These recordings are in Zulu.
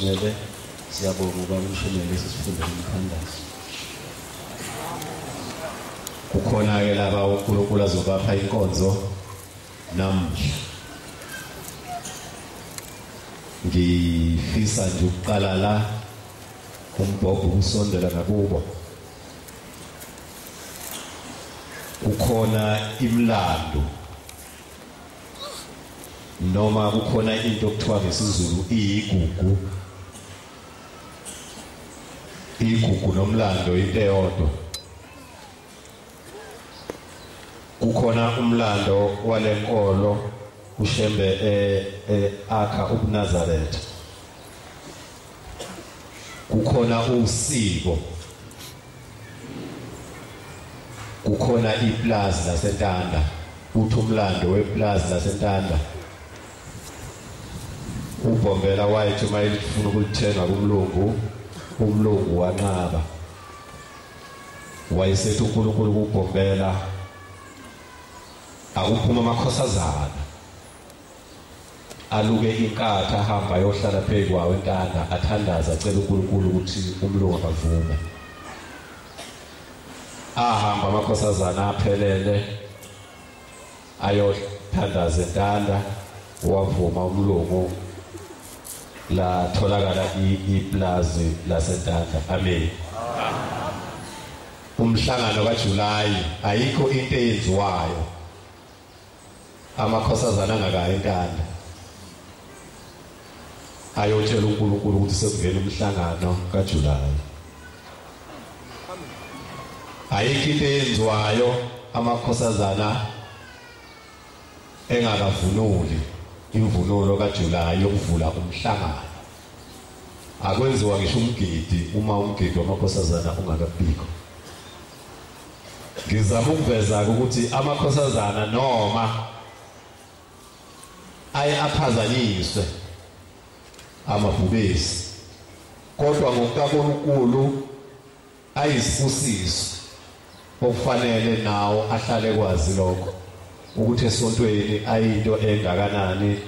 ngcwele siyabonga ukuba umshumele sisifundele umkhandazo. Kukhona ke laba uNkulunkulu azobapha inkonzo namhla. Ngifisa nje ukuqala la umbhobho usondela nakubo. Kukhona imlando noma kukhona into okuthiwa ngesizulu iyigugu. Igugu nomlando into eyodwa. Kukhona umlando walenkolo uShembe akha uNazaretha. Kukhona usiko. Kukhona iplaza laseNtanda. Uthi umlando weplaza laseNtanda. uBombela wayethi mayifuna ukulithenga kumlungu, umlungu wanqaba. Wayesethi uNkulunkulu kuBombela akuphuma amakhosazana aluke inkatha ahamba ayohlala phezu kwawo eNtanda athandaza acela uNkulunkulu ukuthi umlungu akavume. Ahamba amakhosazana aphelele ayothandaza eNtanda wavuma umlungu la tholakala iplaza laseNtanda. Amen. Umhlangano kaJulayi ayikho into eyenziwayo amakhosazana angakayi eNtanda ayotshela uNkulunkulu ukuthi sekuvela umhlangano kaJulayi. Ayikho into eyenziwayo amakhosazana engakavunuli imvunulo kaJulayi yokuvula umhlangano. Akwenziwa ngisho umgidi uma umgidi wamakhosazana ungakabikho. Ngizama ukuveza ukuthi amakhosazana noma aphazanyiswe amabhubesi kodwa ngokukaNkulunkulu ayisibusiso okufanele nawo ahlale kwazi lokho ukuthi esontweni ayinto engakanani,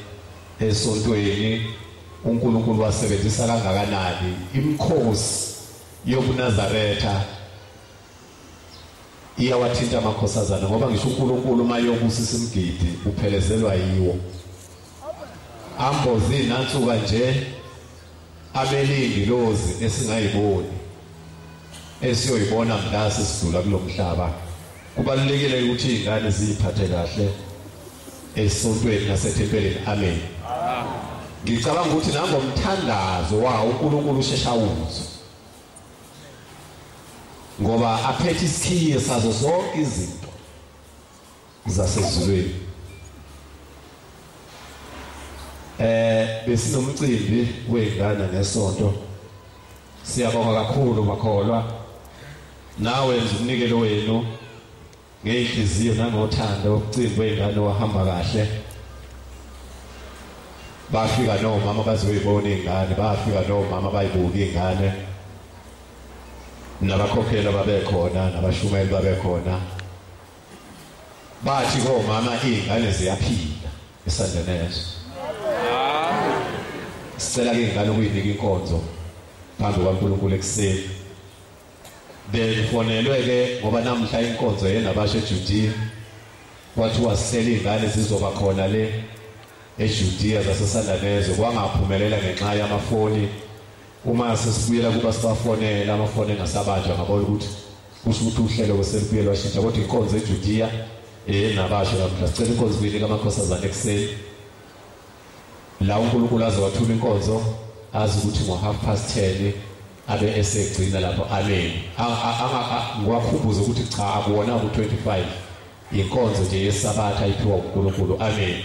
esontweni uNkulunkulu wasebenzisa kangakanani imikhosi yobuNazaretha iyawathinta amakhosazana ngoba ngisho uNkulunkulu mayobusisa imgidi uphelezelwa yiwo. Ambozi nansuka nje abelingi lozi esingayiboni esiyoyibona mhla sesidlula kulomhlaba. Kubalulekile ukuthi izingane ziphathe kahle esontweni nasethempelini. Amen. Ngicabanga ukuthi nangomthandazo wawo uNkulunkulu ushesha uzwe ngoba aphethe isikhiye sazo zonke izinto zasezulwini. Besinomcimbi wezingane nesonto. Siyabonga kakhulu makholwa nawe nje umnikelo wenu ngeyinhliziyo nangothando. Umcimbi wezingane wahamba kahle. Bafika nomama bazoyibona izingane, bafika nomama bayibuka izingane, nabakhokheli babekhona, nabashumeli babekhona. Bathi komama izingane ziyaphila esandenezo. Sicela ke ingane ukuyinika inkonzo phambi kwaNkulunkulu ekuseni. Bekufonelwe ke ngoba namhla inkonzo yena basho eJudiya wathi wasihlela izingane zizoba khona le eJudiya zasesandanezo. Kwangaphumelela ngenxa yamafoni. Uma sesibuyela kuba sibafonela amafoni engasabanjwa ngabona ukuthi kusho ukuthi uhlelo kweselibuyela washintsha kodwa inkonzo eJudiya nabasho namhla sicela inkonzo kuyinika amakhosazana ekuseni. La uNkulunkulu azowathula inkonzo azi ukuthi ngo10:30 abe esegcina lapho. Amen. Ngiwakhumbuza ukuthi cha akuwona ku25 inkonzo nje yesabatha ayiphiwa uNkulunkulu. Amen.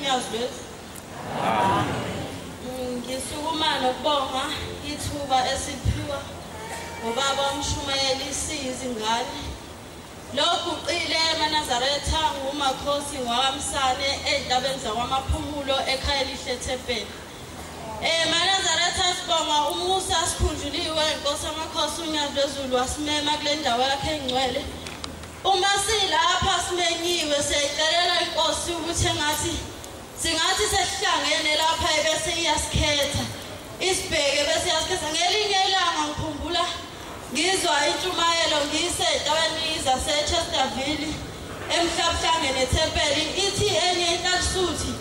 unyazivezi. Ngisukuma nokubonga ithuba esiphiwa ngobaba uMshumayeli Sizingane. Lokhu qile eManazaretha ngumakhosi wakamsane endabeni zakwamaphumulo ekhaya lihle eThempeli. eManazaretha sibonga umusa sikhunjuliwe inkosi yamakhosi uNyazvezulu wasimema kule ndawo yakhe engcwele. Uma silapha simenyiwe siyayicelela inkosi ukuthi singathi sesihlangene lapha ebese iyasikhetha isibheke bese iyasikhetha. Ngelinye ilanga ngikhumbula ngizwa intshumayelo ngisezindaweni zaseChesterville emhlabuhlangene eThempeli ithi enye intalisuthi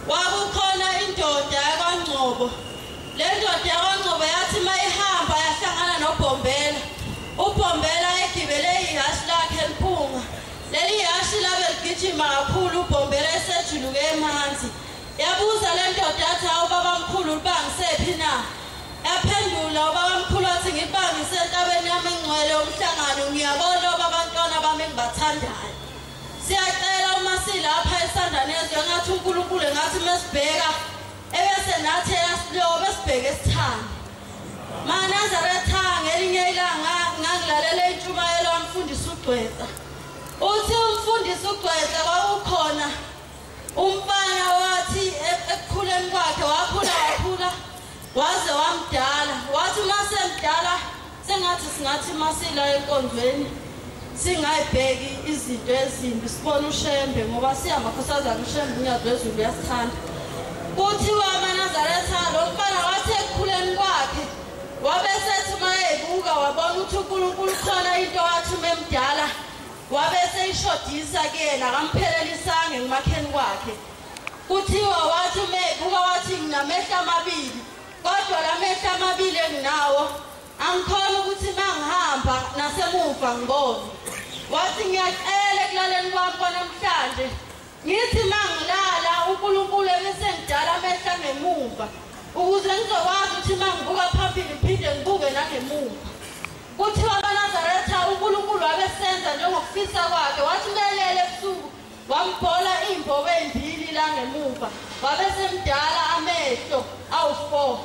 kwakukhona indoda yakwaNgcobo. Le ndoda yakwaNgcobo yathi mayihamba yahlangana noBhombela. uBhombela egibele ihashe lakhe emphunga. Leli hashe labe ligijima kakhulu uBhombela esejuluke emanzi. Yabuza le ndoda yathi hawu babamkhulu ubangisephi na? Yaphendula ubabamkhulu wathi ngibangise entabeni yami engcwele umhlangano ngiyabona abantwana bami engibathandayo. Siyacela uma silapha eSandanezo engathi uNkulunkulu engathi mesibheka ebese nathi yasilobe sibheke sithande. Manazaretha ngelinye ilanga ngangilalela intshumayelo yomfundisi uGcwetha. Uthi umfundisi uGcwetha kwakukhona umfana wathi ekukhuleni kwakhe wakhula waze wamdala. Wathi masemdala sengathi singathi masila enkonzweni singayibheki izinto ezimbi sibone uShembe ngoba siyamakhosazana uShembe uNyazvezulu uyasithanda. Kuthiwa eManazaretha lo mfana wathi ekukhuleni kwakhe wabesethi mayebuka wabona ukuthi uNkulunkulu khona into wathi memdala wabese ishodisa kuyena akamphelelisa ngemakheni kwakhe. Kuthiwa wathi mebuka wathi nginamehlo amabili kodwa lamehlo amabili enginawo angikhona ukuthi mangihamba nasemuva ngibone. Wathi ngiyacela ekulaleni kwami namhlanje ngithi mangilala uNkulunkulu ebesengidala amehlo ngemuva ukuze ngizokwazi ukuthi mangibuka phambili phinde ngibuke nangemuva. Kuthiwa eManazaretha uNkulunkulu wabesenza njengokufisa kwakhe. Wathi melele ebusuku wambhola imbobo ezimbili la ngemuva wabesemdala amehlo awu4.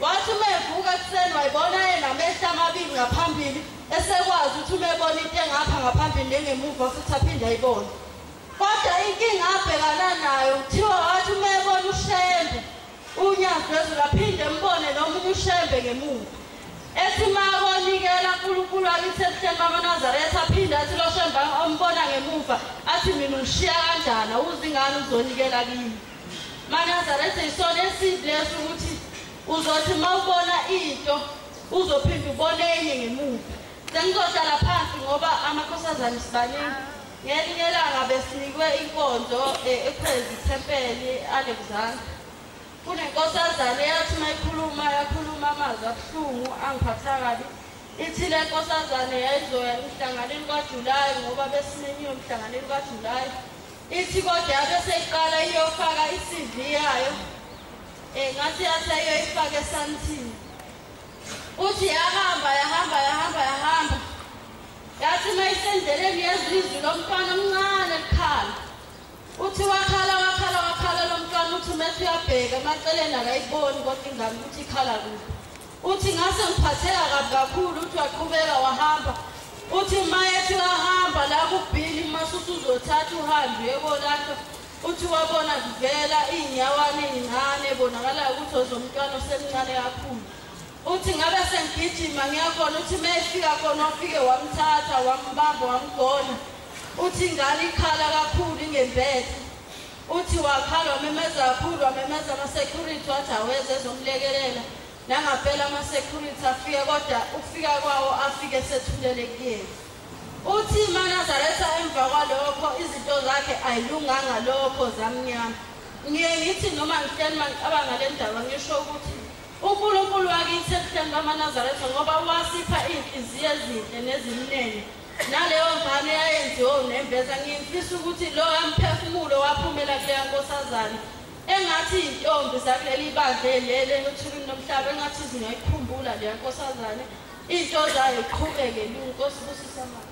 Wathi mevuka ekuseni wayibona yena amehlo amabili ngaphambili esekwazi ukuthi umebona into engapha ngaphambili nengemuva futhi aphinde ayibone. Kodwa inkinga abhekana nayo kuthiwa wathi umebona uShembe uNyazvezulu aphinde mbone nomunye uShembe ngemuva. Ethi makonikela uNkulunkulu akithi ehlema eManazaretha aphinde athi lo Shembe ombona ngemuva athi mina ungishiya kanjani uzingane uzonikela kimi. Manazaretha isona esidleso ukuthi uzothi mawubona into uzophinda ubone enye ngemuva. Sengizohlala phansi ngoba amakhosazana sibaningi. Ngelinye ilanga besinikwe inkonzo ePhezi Thempeli Alexander. Kunenkosazana eyathi mayikhuluma yakhuluma amazwi abuhlungu angiphatha kabi. Ithi le nkosazana yayizoya emhlanganweni kaJulayi ngoba besimenyiwe emhlanganweni kaJulayi. Ithi kodwa yabe seyiqala iyofaka iCV yayo ngathi yaseyoyifaka eSandton. Uthi yahamba yathi mayisendleleni yezizwe lomntwana omncane ekhala. Uthi wakhala lo mntwana uthi methi uyabheka emaceleni akayiboni kodwa ingane ukuthi ikhala kuphi. Uthi ngase ngiphatheka kabi kakhulu uthi waqhubeka wahamba. Uthi mayethi wahamba la kuBhili masuthi uzothatha uhambe uyekolahla. Uthi wabona kuvela inyawane ezincane bonakala ukuthi ozomntwana osemncane kakhulu. Uthi ngabe sengigijima ngiyakona uthi mayefika khona ufike wamthatha wambamba wamgona. Uthi ingane ikhala kakhulu ingembethe. Uthi wakhala wamemeza kakhulu wamemeza ama-security wathi aweze ezomlekelela. Nangaphela ama-security afike kodwa ukufika kwawo afike sethulele kuyena. Uthi eManazaretha emva kwalokho izinto zakhe ayilunganga lokho zamnyama. Ngithi noma ngihleli mangicabanga le ndaba ngisho ukuthi uNkulunkulu wakithi ehleni kaManazaretha ngoba wasipha izinhliziyo ezinhle nezimnene. Naleyo ngane yayenziwe uNembeza ngimfisa ukuthi lo amphefumulo waphumela kule nkosazana engathi intombi sakuleli bandla lele eThulini nomhlaba engathi zingayikhumbula le nkosazana into zayo iqhubeke inkosi busisa manje.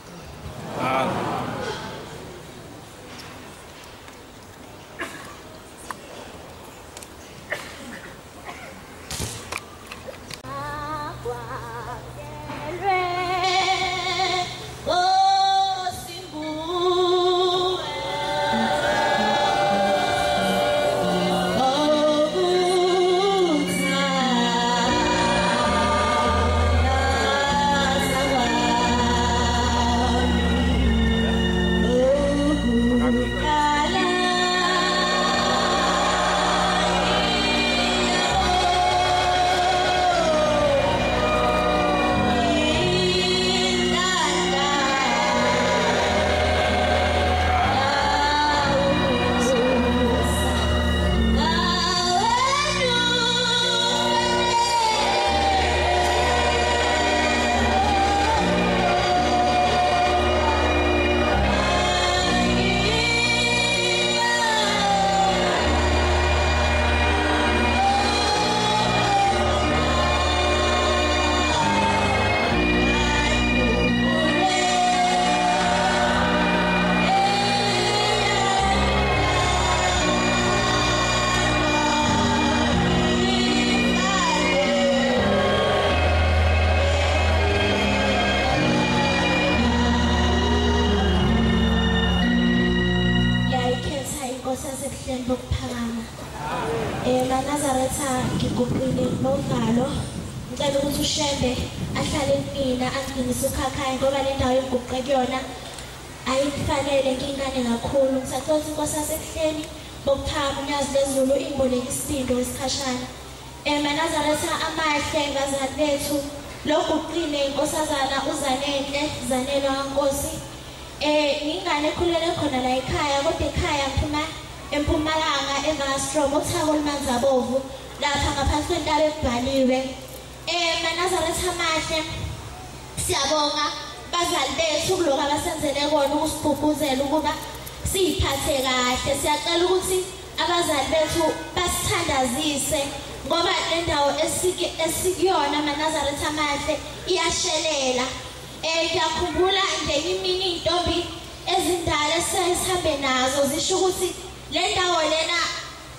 bokuphakama. Nazaretha ngiguqile novalo. Ngicela ukuthi uShembe ahlale kumina angigcinise ukhakhaya ngoba le ndawo engiguqe kuyona ayifanele ngingane kakhulu. Ngisacela inkosi yasekuhleni bokuphakama uNyazi lezulu ingiboneke isisindo esikhashana. Nazaretha amahle ngazali bethu loguqile inkosazana uZanele Zanele kaNkosi. Ngingane ekhulele khona la ekhaya kodwa ekhaya ngiphuma eMpumalanga eVastrom uthako lumanzabovu lapha ngaphansi kwentaba ebhaliwe. Nazaretha amahle siyabonga bazali bethu kuloko abasenzele kona ukusibhubhuzela ukuba siyiphathe kahle. Siyacela ukuthi abazali bethu basithandazise ngoba le ndawo esikuyona Nazaretha amahle iyashelela. Ngiyakhumbula ngenye imini intombi ezindala esihambe nazo zisho ukuthi le ndawo lena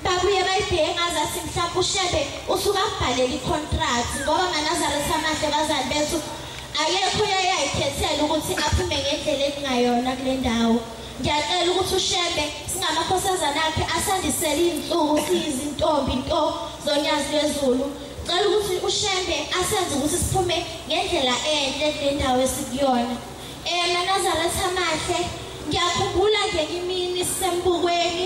babuye bayibheke ngazathi mhlawumbe uShembe usuka abhalele icontract ngoba Nazaretha amahle bazali bethu ayekho yayikhethela ukuthi aphume ngendlela ekungayona kule ndawo. Ngiyacela ukuthi uShembe singamakhosazana akhe asandisele insuku siyizintombi nto zonyazi lwezulu. Ngicela ukuthi uShembe asenze ukuthi siphume ngendlela enhle kule ndawo esikuyona. Nazaretha amahle ngiyakhumbula ngenye imini sisembukweni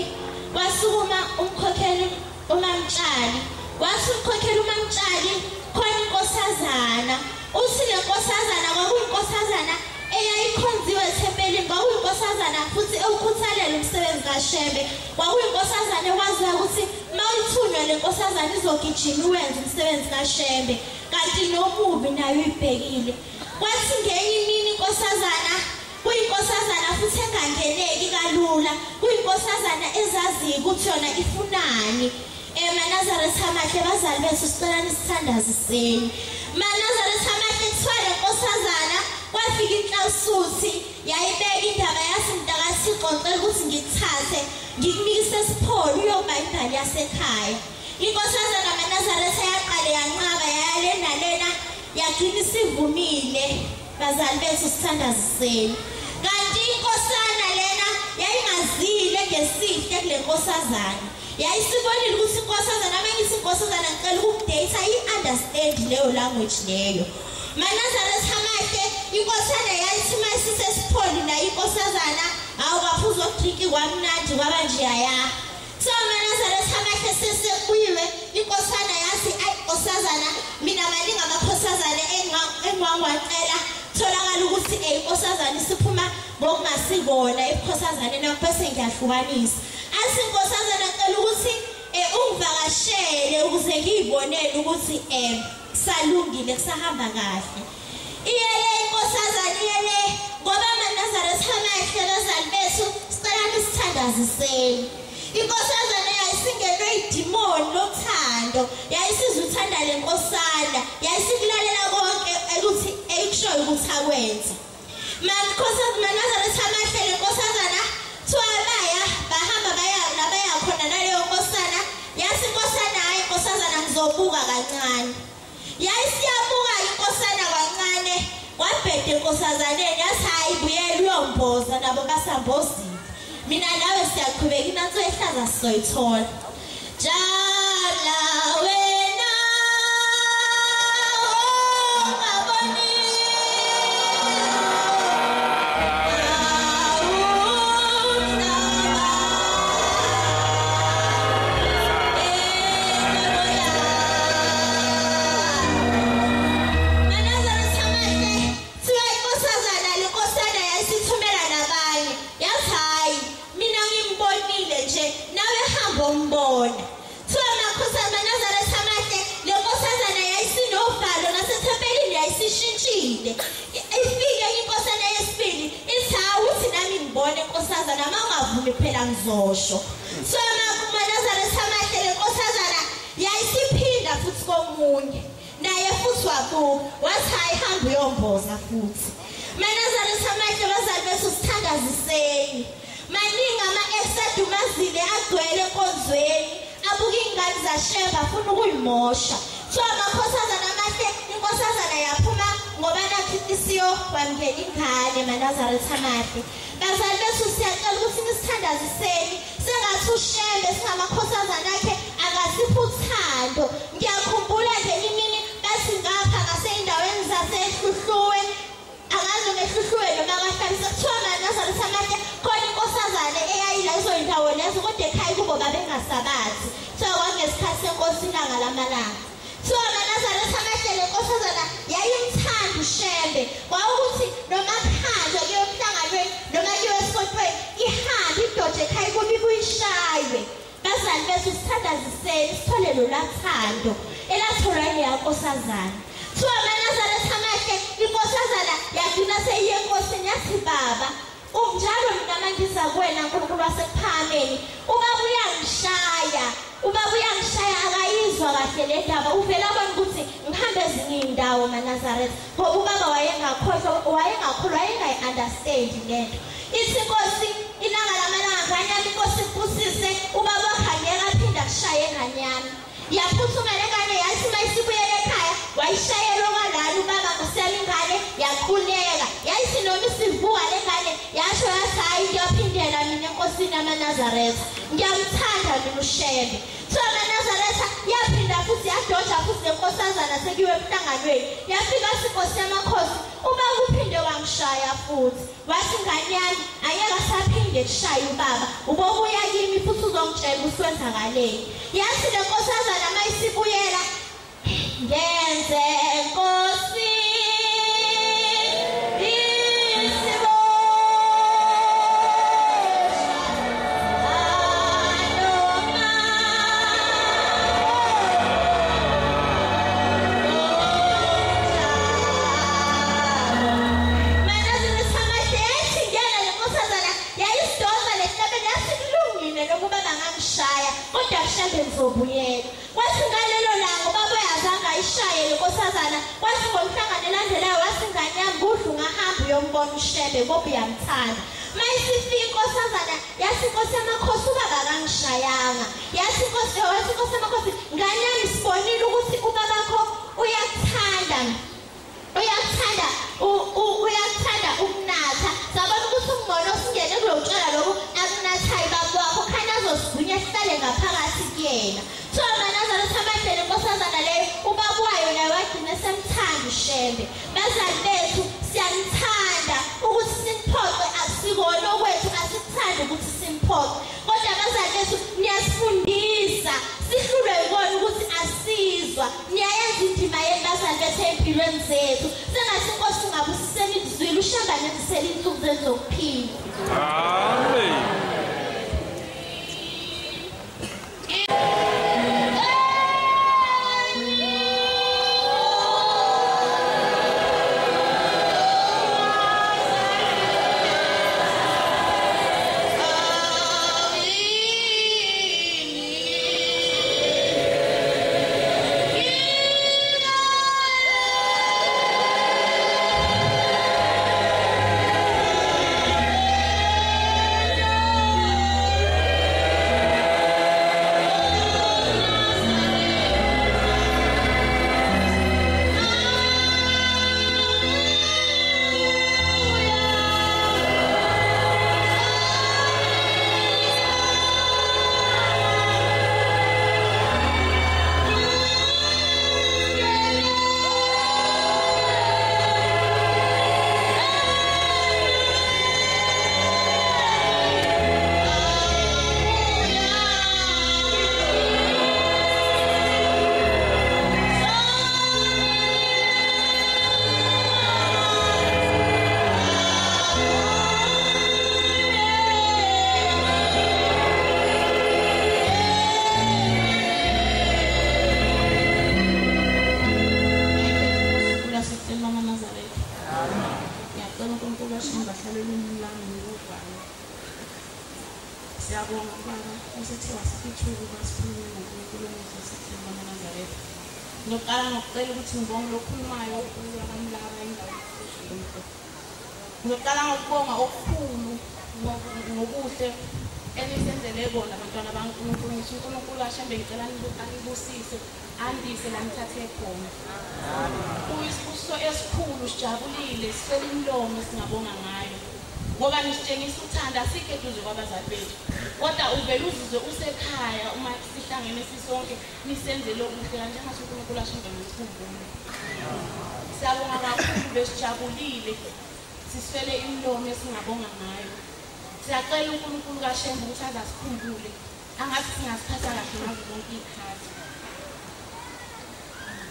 wasukuma umkhokheli uMamtshali. Wathi umkhokheli uMamtshali khona inkosazana. Uthi le nkosazana kwakuyinkosazana eyayikhonziwe ethempelini, kwakuyinkosazana futhi ewukhuthalela umsebenzi kaShembe. Kwakuyinkosazana ekwaziyo ukuthi mawuyithunywa le nkosazana izogijima iwenze umsebenzi kaShembe kanti nomubi nayo uyibhekile. Kwathi ngenye imini inkosazana kuyinkosazana futhi engangeneki kalula, kuyinkosazana ezaziyo ukuthi yona ifunani. Nazaretha amahle bazali bethu sicela nisithandaziseni. Nazaretha amahle kuthiwa le nkosazana kwafika inhlawusuthi yayibeka indaba yathi mntakaThixo ngicela ukuthi ngikuthathe ngikunikise esipholo uyoba ingane yasekhaya. Inkosazana Nazaretha yaqale yanqaba yaya lena yagcina isivumile. Bazali bethu sithandaziseni. Kanti inkosana lena yayingazile ngesihle kule nkosazana. Yayisibonile ukuthi inkosazana mangithi inkosazana ngicela ukudate i-understand leyo language leyo. Nazaretha amahle inkosana yayithi masisesipholi nayo inkosazana awukaphuza ukudrinki kwamnandi kwaba nje yaya. So Nazaretha amahle sesekuyiwe inkosana yathi ayi nkosazana mina maningi amakhosazana engwangwacela tholakala ukuthi inkosazana isiphuma ngokungasikona ebukhosazaneni bese ngiyahlukanisa. Athi inkosazana ngicela ukuthi ungivakashele ukuze ngiyibonele ukuthi salungile kusahamba kahle. Iyele inkosazana iyele ngoba Nazaretha amahle bazali bethu sicela nisithandaziseni. Inkosazana yayisingenwe idimoni lothando, yayisizwe uthanda le nkosana, yayisikulalela konke ukuthi eyikushoyo ukuthi akwenze. Nazaretha amahle le nkosazana thiwa bahamba baya khona naleyo nkosana. Yathi inkosana hayi inkosazana ngizobuka kancane. Yayisiyabuka inkosana kancane kwabhede inkosazaneni yathi hayi buyela uyomboza nabo basambozile. Mina nawe siyaqhubeka inansi ehlaza sizoyithola. Jala wena ongaboni bombona. Thiwa Nazaretha amahle le nkosazana yayisinobhalo nasethempelini yayisishintshile. Ifike inkosana yesibili ithi awuthi nami ngibone inkosazana mangavumi phela ngizosho. Thiwa Nazaretha amahle le nkosazana yayisiphinda futhi komunye naye futhi wabuka wathi hayi hamba uyomboza futhi. Nazaretha amahle bazali bethu sithandaziseni. Maningi ama-esadumazile agcwele enkonzweni abuka iy'ngane zaShembe afuna ukuyimosha. So amakhosazana amahle inkosazana yaphuma ngoba nakhi isiyo wamkela ingane Nazaretha amahle. Bazali bethu siyacela ukuthi nisithandaziseni sengathi ngathi uShembe singamakhosazana akhe akasipha uthando. Ngiyakhumbula nje imini bathi ngapha ngaseyindaweni zasehluhluwe akazi ngehluhluwe noma kahlabisa kuthiwa Nazareth amade khona inkosazane eyayila izoyindawo lezo kodwa ekhaya kubo babengasabathi. So kwangesikhathi seNkosi ilanga lamalanga. So Nazareth amade le nkosazana yayimthanda uShembe. Kwawukuthi noma phandle kuyomhlanganweni noma kuyesontweni ihambe idoda ekhaya kuba ibuyishaywe. Bazali bethu sithandaziseni sithole lolathando elatholwa yileya nkosazana. So Nazareth amade inkosazana yagcina seyiye enkosini yathi baba njalo mina mangiza kuwena uNkulunkulu wasekuphakameni ubaba uyangishaya akayizwa kahle le ndaba uvela abona ukuthi ngihambe ezinye indawo Nazareth ngoba ubaba wayengakholwa wayengayi-understand lento. Ithi inkosi ilanga lamalanga ngane yami inkosi ipusise ubaba wakhangeka aphinda kushaye engane yami. Yaphuthuma le ngane yathi mayisibuyele ekhaya wayishayela okwalana ubaba ngosiyami ingane yaquleka. Yayithi noma isivuka le ngane yasho yathi hayi ngiyaphindela mina enkosini yamaNazaretha. Ngiyamthanda mina uShembe. So amaNazaretha yaphinda futhi yadoda futhi lenkosazana sekiwe emhlanganweni. Yafika inkosi yamakhosi ubaba uphinde wangishaya futhi. Wathi ngane yami angeke asaphinde kushaye ubaba. Ubobuya kimi futhi uzongitshela uswenzakaleni. Yathi le nkosazana mayisibuyela ngenze Nkosi ngizobuyela. Kwathi ngalelo langa ubaba yazanga ayishaye lenkosazana. Kwathi ngomhlangano elandelayo wathi ngane yami budlu ngahamba uyombona uShembe ngoba uyamthanda. Mayisifika inkosazana yathi inkosi yamakhosi ubaba akangishayanga. Yathi inkosi yamakhosi ngane yami sibonile ukuthi ubabakho uyakuthanda ukunatha. Sabona ukuthi umbono singene kulotshela lokho akunathayo baba wakho khana azosivunya sihlale ngaphakathi kuyena. So Nazareth amade le nkosazana leyo ubaba wayo naye wagcina semthanda uShembe. Bazali bethu siyamthanda ukuthi simphoqe asikona okwethu asikuthanda ukuthi simphoqe. Kodwa bazali bethu niyasifundisa sihlulwe yikona ukuthi asizwa. Niyayenza indima yenu bazali bethu empilweni zethu. Sengathi inkosi ungabusiseni izwile ushamba nezisela insuku zenu zokuphila. Amen. Ngibonga lokhulumayo uyakamlaba indawo ngicela ngokubonga okukhulu ngokuhle enisenzele bona abantwana baNkulunkulu. Ngisho uNkulunkulu aShembe ngicela anibusise andise la nithathe khona. Kuyisibuso esikhulu sijabulile sifela imlomo singabonga ngayo. ngoba nisitshengisa uthanda asikho eduze kwabazali bethu kodwa uvela uzizwe usekhaya uma sihlangene sisonke nisenzele okuhle kanje ngasho uNkulunkulu ashonke nesikhumbulo. Siyabonga kakhulu besijabulile siswele imlomo esingabonga ngayo. Siyacela uNkulunkulu kaShembe ukuthi azasikhumbule angathi singasiphatha kahle ngazo zonke izikhathi.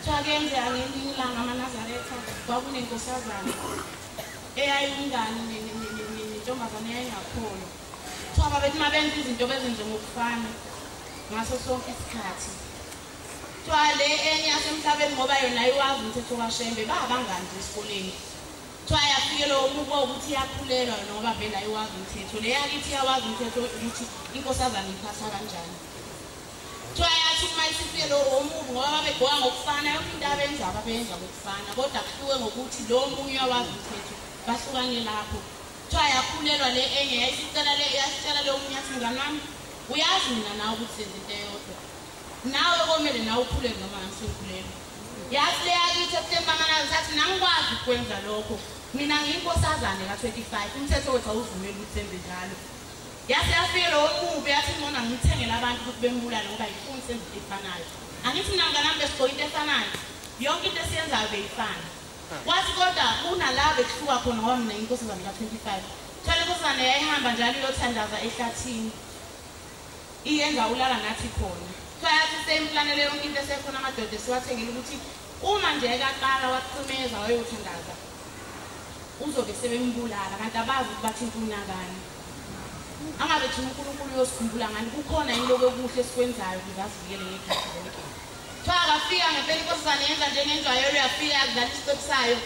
Twakenze ngelinye ilanga amaNazaretha kwakunenkosazana eyayingane nentombazane eyayingakholwa. Kuthiwa bethi mabenza izinto bezenze ngokufana ngaso sonke isikhathi. Kuthiwa le enye yasemhlabeni ngoba yona ayiwazi umthetho kaShembe babangani nje esikoleni. Kuthiwa yafike lo mubo ukuthi iyakhulelwa ngoba vele ayiwazi umthetho. Le yakithi iyawazi umthetho ukuthi inkosazane iphatha kanjani. Kuthiwa yathi uma isifike lo omubi ngoba babegqoka ngokufana yonke into abenza babenza ngokufana kodwa kuhluke ngokuthi lo munye uyawazi umthetho bahlukane lapho. Kuthiwa yakhulelwa le enye yasicela le omunye yathi mngani wami uyazi mina nawe ukuthi senze into eyodwa nawe komele nawe ukhulelwe noma ngisekhulelwe. Yathi le yakithi ebuthembamana sathi nangikwazi ukwenza lokho mina ngiyinkosazane ka-25 umthetho wethu awuvumeli ukuthi senze njalo. Yathi yafike lo omubi yathi ngona ngithengele abantu ukuthi bembulale ngoba yifuna senze into efanayo. Angithi mina mngani wami besigqoka into efanayo yonke into esiyenzayo beyifana. Wathi kodwa kunala bekuhluka khona ngoba mina inkosazane ka-25. Thole inkosazane yayihamba njalo iyothandaza ehlathini iyenza ulala nathi khona. Yathi semplanele yonke into esekhona amadoda esiwathengile ukuthi uma nje ekaqala waqhumeza wayothandaza uzobe sebembulala kanti abazi ukuthi bathi inkunakani. Angabe thina uNkulunkulu uyosikhumbula ngani kukhona into okuhle esikwenzayo ukuze asivikele ngekhathi zonke. Akafika ngempela inkosazane yenza njengenjwayelo yafika yakudlala isiqephu sayo.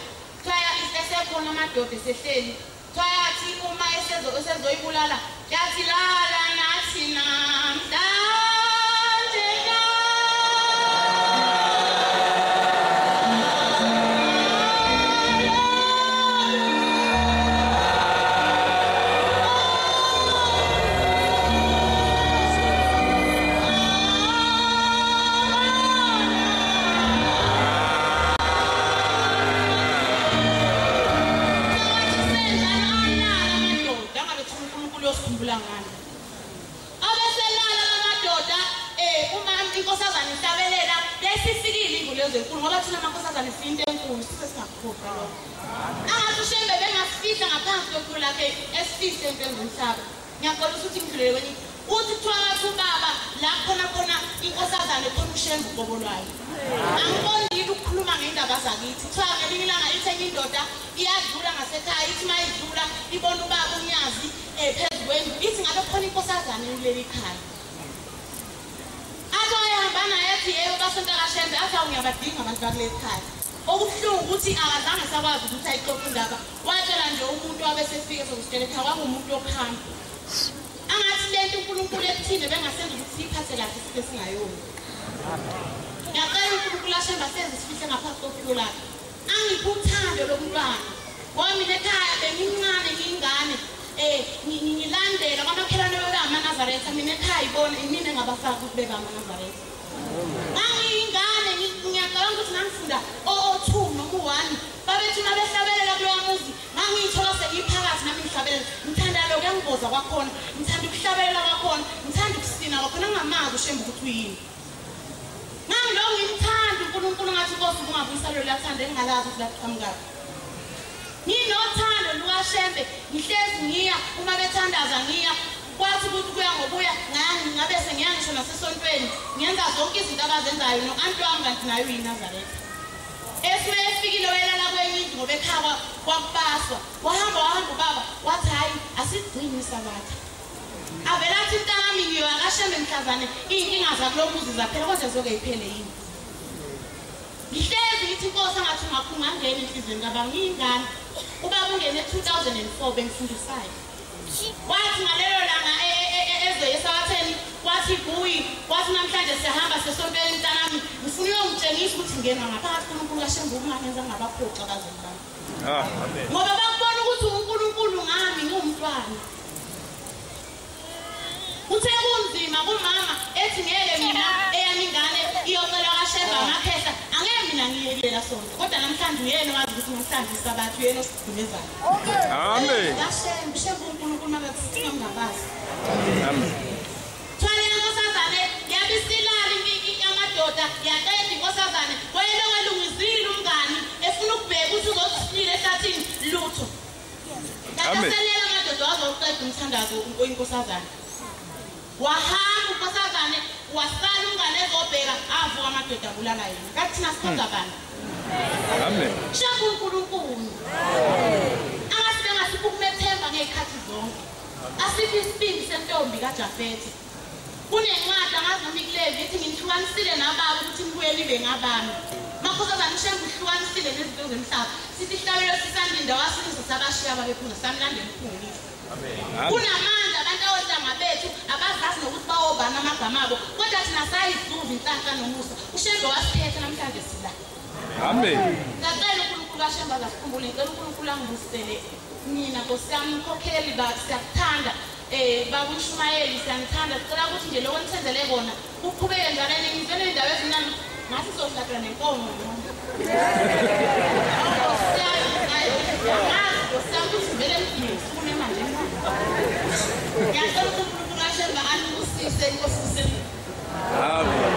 Esekhona amadoda esehleli. Yathi uma esezoyibulala yathi lala nathi namhlanje. Ngoba thina amankosazane sinto enkulu sisesingakukhohlwa lokho. Angathi uShembe bengasifihla ngaphansi kwekhu lakhe esifihle empeleni zomhlaba. Ngiyaqala ukuthi ngidlulele kwenye uthi kuthiwa wathi ubaba la khona inkosazane khona uShembe uqobolwayo. Angikondile ukukhuluma ngendaba zakithi. Kuthiwa ngelinye ilanga ithenye indoda iyadlula ngasekhaya ithi uma idlula ibona ubaba unyazi phezu kwendlu ithi ngabe khona inkosazane kuleli khaya. Ayahambana yathi yebo basonto kaShembe athi ngiyabadinga abantu bakuleli khaya. Okubuhlungu ukuthi akazange sakwazi ukuthi ayixoxe indaba. Watshela nje umuntu wabesefike sokusitshela ekhaya kwakumuntu okhamba. Angathi lento uNkulunkulu ekuthini bengasenza ukuthi siphathe kahle sibe singayoni. Ngiyacela uNkulunkulu kaShembe asenze sifihle ngaphansi kophiko lakhe. Angiphe uthando lomntwana. Ngoba mina ekhaya bengimncane ngingane ngilandela kwamakhelwane bakaMaNazaretha mina ekhaya ibona imina engabafaka ukuthi bekaMaNazaretha. Ngiyingane ngiyacabanga ukuthi ngangifunda o2 noma u1 babethi uma behlabelela kuloya muzi ngangiyithola seyiphakathi nami ngihlabelela ngithanda lokho yangiboza kwakhona ngithanda ukuhlabelela kwakhona ngithanda ukusina kwakhona ngingamazi uShembe ukuthi uyini. Ngangilo ngimthanda uNkulunkulu ngathi Nkosi ungabuyisa lo lathanda engingalazi ukuthi lathambukaphi. Nginothando lukaShembe ngihlezi ngiya uma bethandaza ngiya kwathi ukuthi kuya ngokuya ngabe sengiyangisho nasesontweni ngiyenza zonke izinto abazenzayo no-anti wami kanti nayo uyiNazaretha. Esifikile welala kwenye indlu ngoba ekhaya kwakubaswa wahamba ubaba wathi hayi asigcini isabatha. Avela athi mntami ngiyoya kaShembe mhlazane iy'nkinga zakulo muzi zaphela kodwa zoke yiphele yini. Ngihlezi ngithi Nkosi angathi ungangena enhlizweni ngaba ngiyingane. Ubaba ungene 2004 bengifundisayo. Wathi ngalelo langa ezoyesawatheni wathi kuyi wathi namhlanje siyahamba sesontweni mntanami ngifuna uyongitshengisa ukuthi ngena ngaphakathi kuNkulunkulu kaShembe ukungangenza ngabaphoxa abazali bami. Amen. Ngoba bakubona ukuthi uNkulunkulu ngami ngumntwana. Uthe kunzima kumama ethi ngeke mina eyami ingane iyocela kaShembe amaphehla angeke mina ngiyekela sonke kodwa namhlanje uyena wazi ukuthi isihlandla sabathu yena osigcimezayo. Amen. Shembe uNkulunkulu makakusiza ngabazi. Amen. Thwala inkosazane yabisilala amadoda yaqeda inkosazane wayelo welungizile umngani efuna ukubheka ukuthi uzokusilila ehlathini lutho. Akaselela amadoda wazoqeda umthandazo oyinkosazane. Wahamba unkosazane wasala umngane ezobheka avuka amadoda abulala yena. Kathi thina sikhonza bani? Amen. Shaka uNkulunkulu. Angasibe ngasiphumethemba ngezikhathi zonke. Asikho isibindi sentombi kaJafethe. Kunencwadi angazi noma ikulevi ithi ngihlukanisile nababa ukuthi nibuye nibe ngabami. Makhosazana uShembe uhlukanisile nezinto zomhlaba. Sithi ihlabelo sisandinda wasilisa sabashiya babephuza samlandela uNkulunkulu. Amen. Kunamandla abantu awodanga bethu abazazi nokuthi bawobana amagama abo kodwa thina sayizuza inhlanhla nomusa. uShembe wasiphethe namhlanje sila. Amen. Ngicela uNkulunkulu kaShembe asikhumbule ngicela uNkulunkulu angibusele mina Nkosi yami ukhokheli baba siyakuthanda baba uShumayeli siyanithanda sicela ukuthi nje lokho nithenzele kona kuqhubeke njalo ngizwele indawo ezinani ngathi sohlakala nenkomo noma ukuthi vele ngifune manje ngiyacela uNkulunkulu kaShembe anibusise Nkosi. Amen.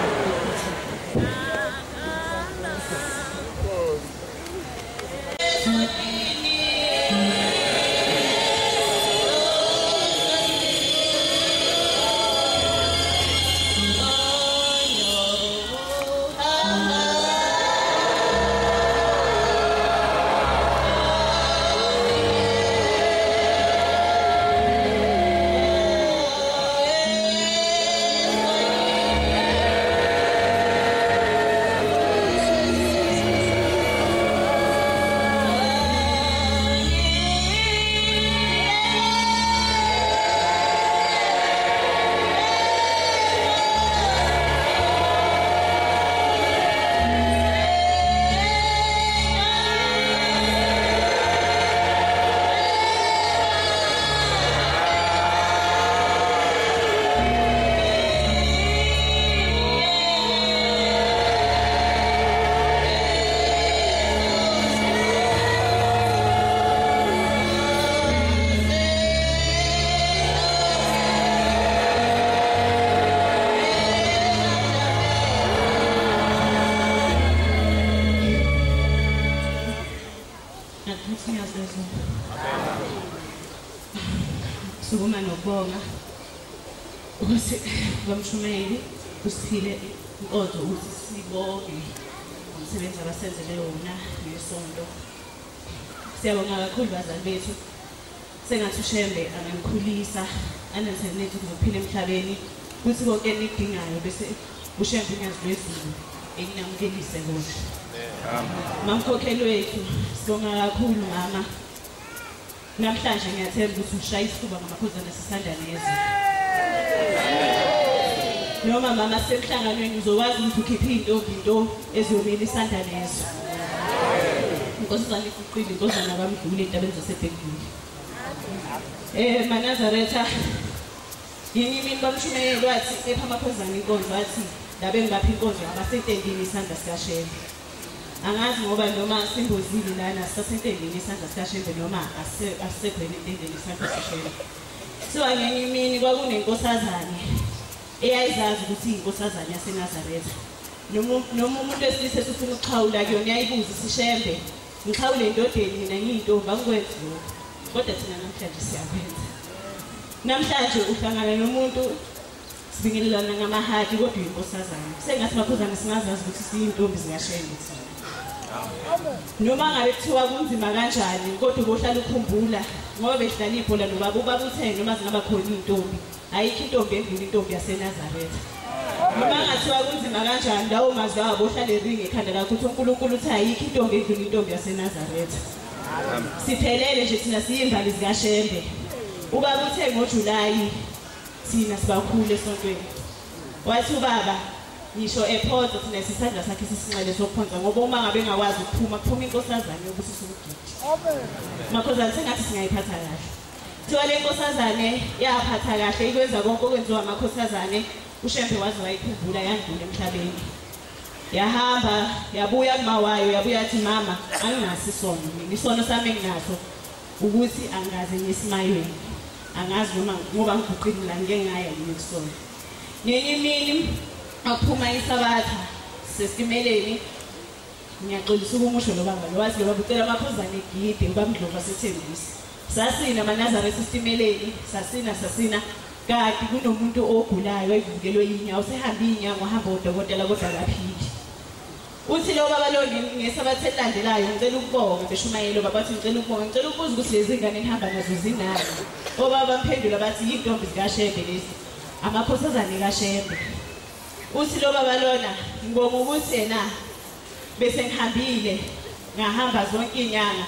Sukuma nokubonga ukuthi bamshumeli usiphile inkonzo ukuthi sibonge umsebenzi abasenzele wona nesonto. Siyabonga kakhulu bazali bethu sengathi uShembe anganikhulisa anensenethi ukuphila emhlabeni ukuthi konke enidingayo bese uShembe ngiyazizwe enginamukelise kodwa. Mamkhokheli wethu sibonga kakhulu mama. Namhlanje ngiyathemba ukuthi ushaya isifuba ngamakhosana sisanda nezwe. Noma mama semhlanganweni uzokwazi ukuthi ukhiphe into eziyomela isanda nezwe. Inkosazana ifuqile inkosazana bamdlule entabeni zasebhekini. Manazaretha yini imini bamshumeyeli wathi epha amakhosana inkonzo wathi ndabe ngibapha inkonzo abasentendini isandla sikaShembe. Angazi ngoba noma simbozile lana sasentendeni isandla sikaShembe noma asekho entendeni isandla sikaShembe. So ngenye imini kwakunenkosazane eyayizazi ukuthi inkosazane yaseNazaretha. Noma umuntu wesilisa esifuna ukuxhawula kuyona yayibuza isiShembe ngixhawule endodeni mina ngiyintombi angikwenzi lokho. Kodwa thina namhlanje siyakwenza. Namhlanje uhlangana nomuntu sibingelelana ngamahaki kodwa inkosazane. Sengathi makhosana singazazi ukuthi siyintombi zikaShembe thina. Noma ngabe kuthiwa kunzima kanjani kodwa ubohlala ukukhumbula ngoba behlala ibhola nobaba ubaba uthe noma zingaba khona intombi ayikho intombi endlula intombi yaseNazaretha. Noma ngathiwa kunzima kanjani lawo mazwi abo ohlala eringi ekhanda lakho ukuthi uNkulunkulu uthi ayikho intombi endlula intombi yaseNazaretha. Siphelele nje thina siyimbali zikaShembe. Ubaba uthe ngoJulayi thina sibakhulu esontweni. Wathi ubaba ngisho ephotha thina isandla sakhe sisinxele sokuphonza ngoba uma ngabe engakwazi ukuphuma inkosazane yokuthi sokugidi. Amen. Makhosana sengathi singayiphatha kahle. Thiwa le nkosazane yaphatha kahle ikwenza konke okwenziwa amakhosazane uShembe waze wayikhumbula yandlula emhlabeni. yahamba yabuya kumawayo yabuya athi mama anginaso isono isono sami enginaso ukuthi angaze ngisimayweni angazi noma ngoba ngiguqile la ngeke ngaya ngisono ngenye imini akuphuma isabatha sesimeleni ngiyaxolisa ukumusho lo baba lo wathi lo baba ucela amakhosana egide ubamdlovu asethembisa sasina manazareth simeleni sasina kanti kunomuntu ogulayo evukelwe inyawo sehamba inyango hamba udokotela kodwa kaphili uthi lo baba lo ngesabathe elandelayo ngicela ukubonga beshumayelo baba bathi ngicela ukubuza ukuthi lezi ngane nihamba nazo zinani obaba bamphendula bathi yintombi zikaShembe lezi amakhosazane kaShembe uthi lo baba lona ngibonga ukuthi yena bese ngihambile ngahamba zonke inyanga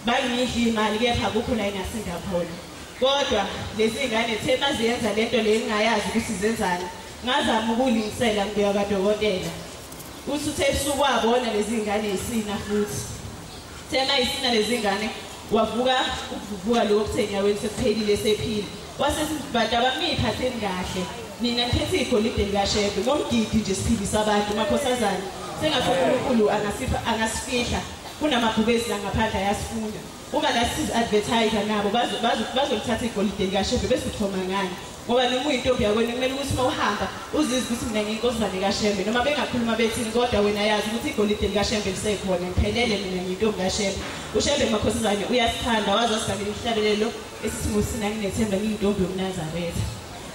bangidla imali kepha akukho la engasinda khona kodwa lezi ngane thema ziyenza lento le engayazi ukuthi zenzani ngazama ukulingisela ngibuya kadokotela uthi uthe sukwabona lezi ngane isina futhi thema isina lezi ngane wavuka ukuvuka lo kusenyaweni sekuphelile sephila wasesibantu abamiphatheni kahle mina ngiphethe igolide likaShembe ngomgidi nje siphilisa abantu makhosazana sengathi uNkulunkulu angasifihla kunamabhubesi la ngaphandle ayasifunda uma lasiz advertiser nabo bazolithatha igolide likaShembe bese uthoma ngani ngoba noma uyintombi yakwena kumele ukuthi mawuhamba uzizwe ukuthi mina ngiyinkosazane kaShembe noma bengakhuluma bethini kodwa wena yazi ukuthi igolide likaShembe lisekhona ngiphelele mina ngiyintombi kaShembe uShembe makhosazane uyasithanda wazosibangela ihlabelelo esithimo sina nginethemba ngiyintombi yokuNazaretha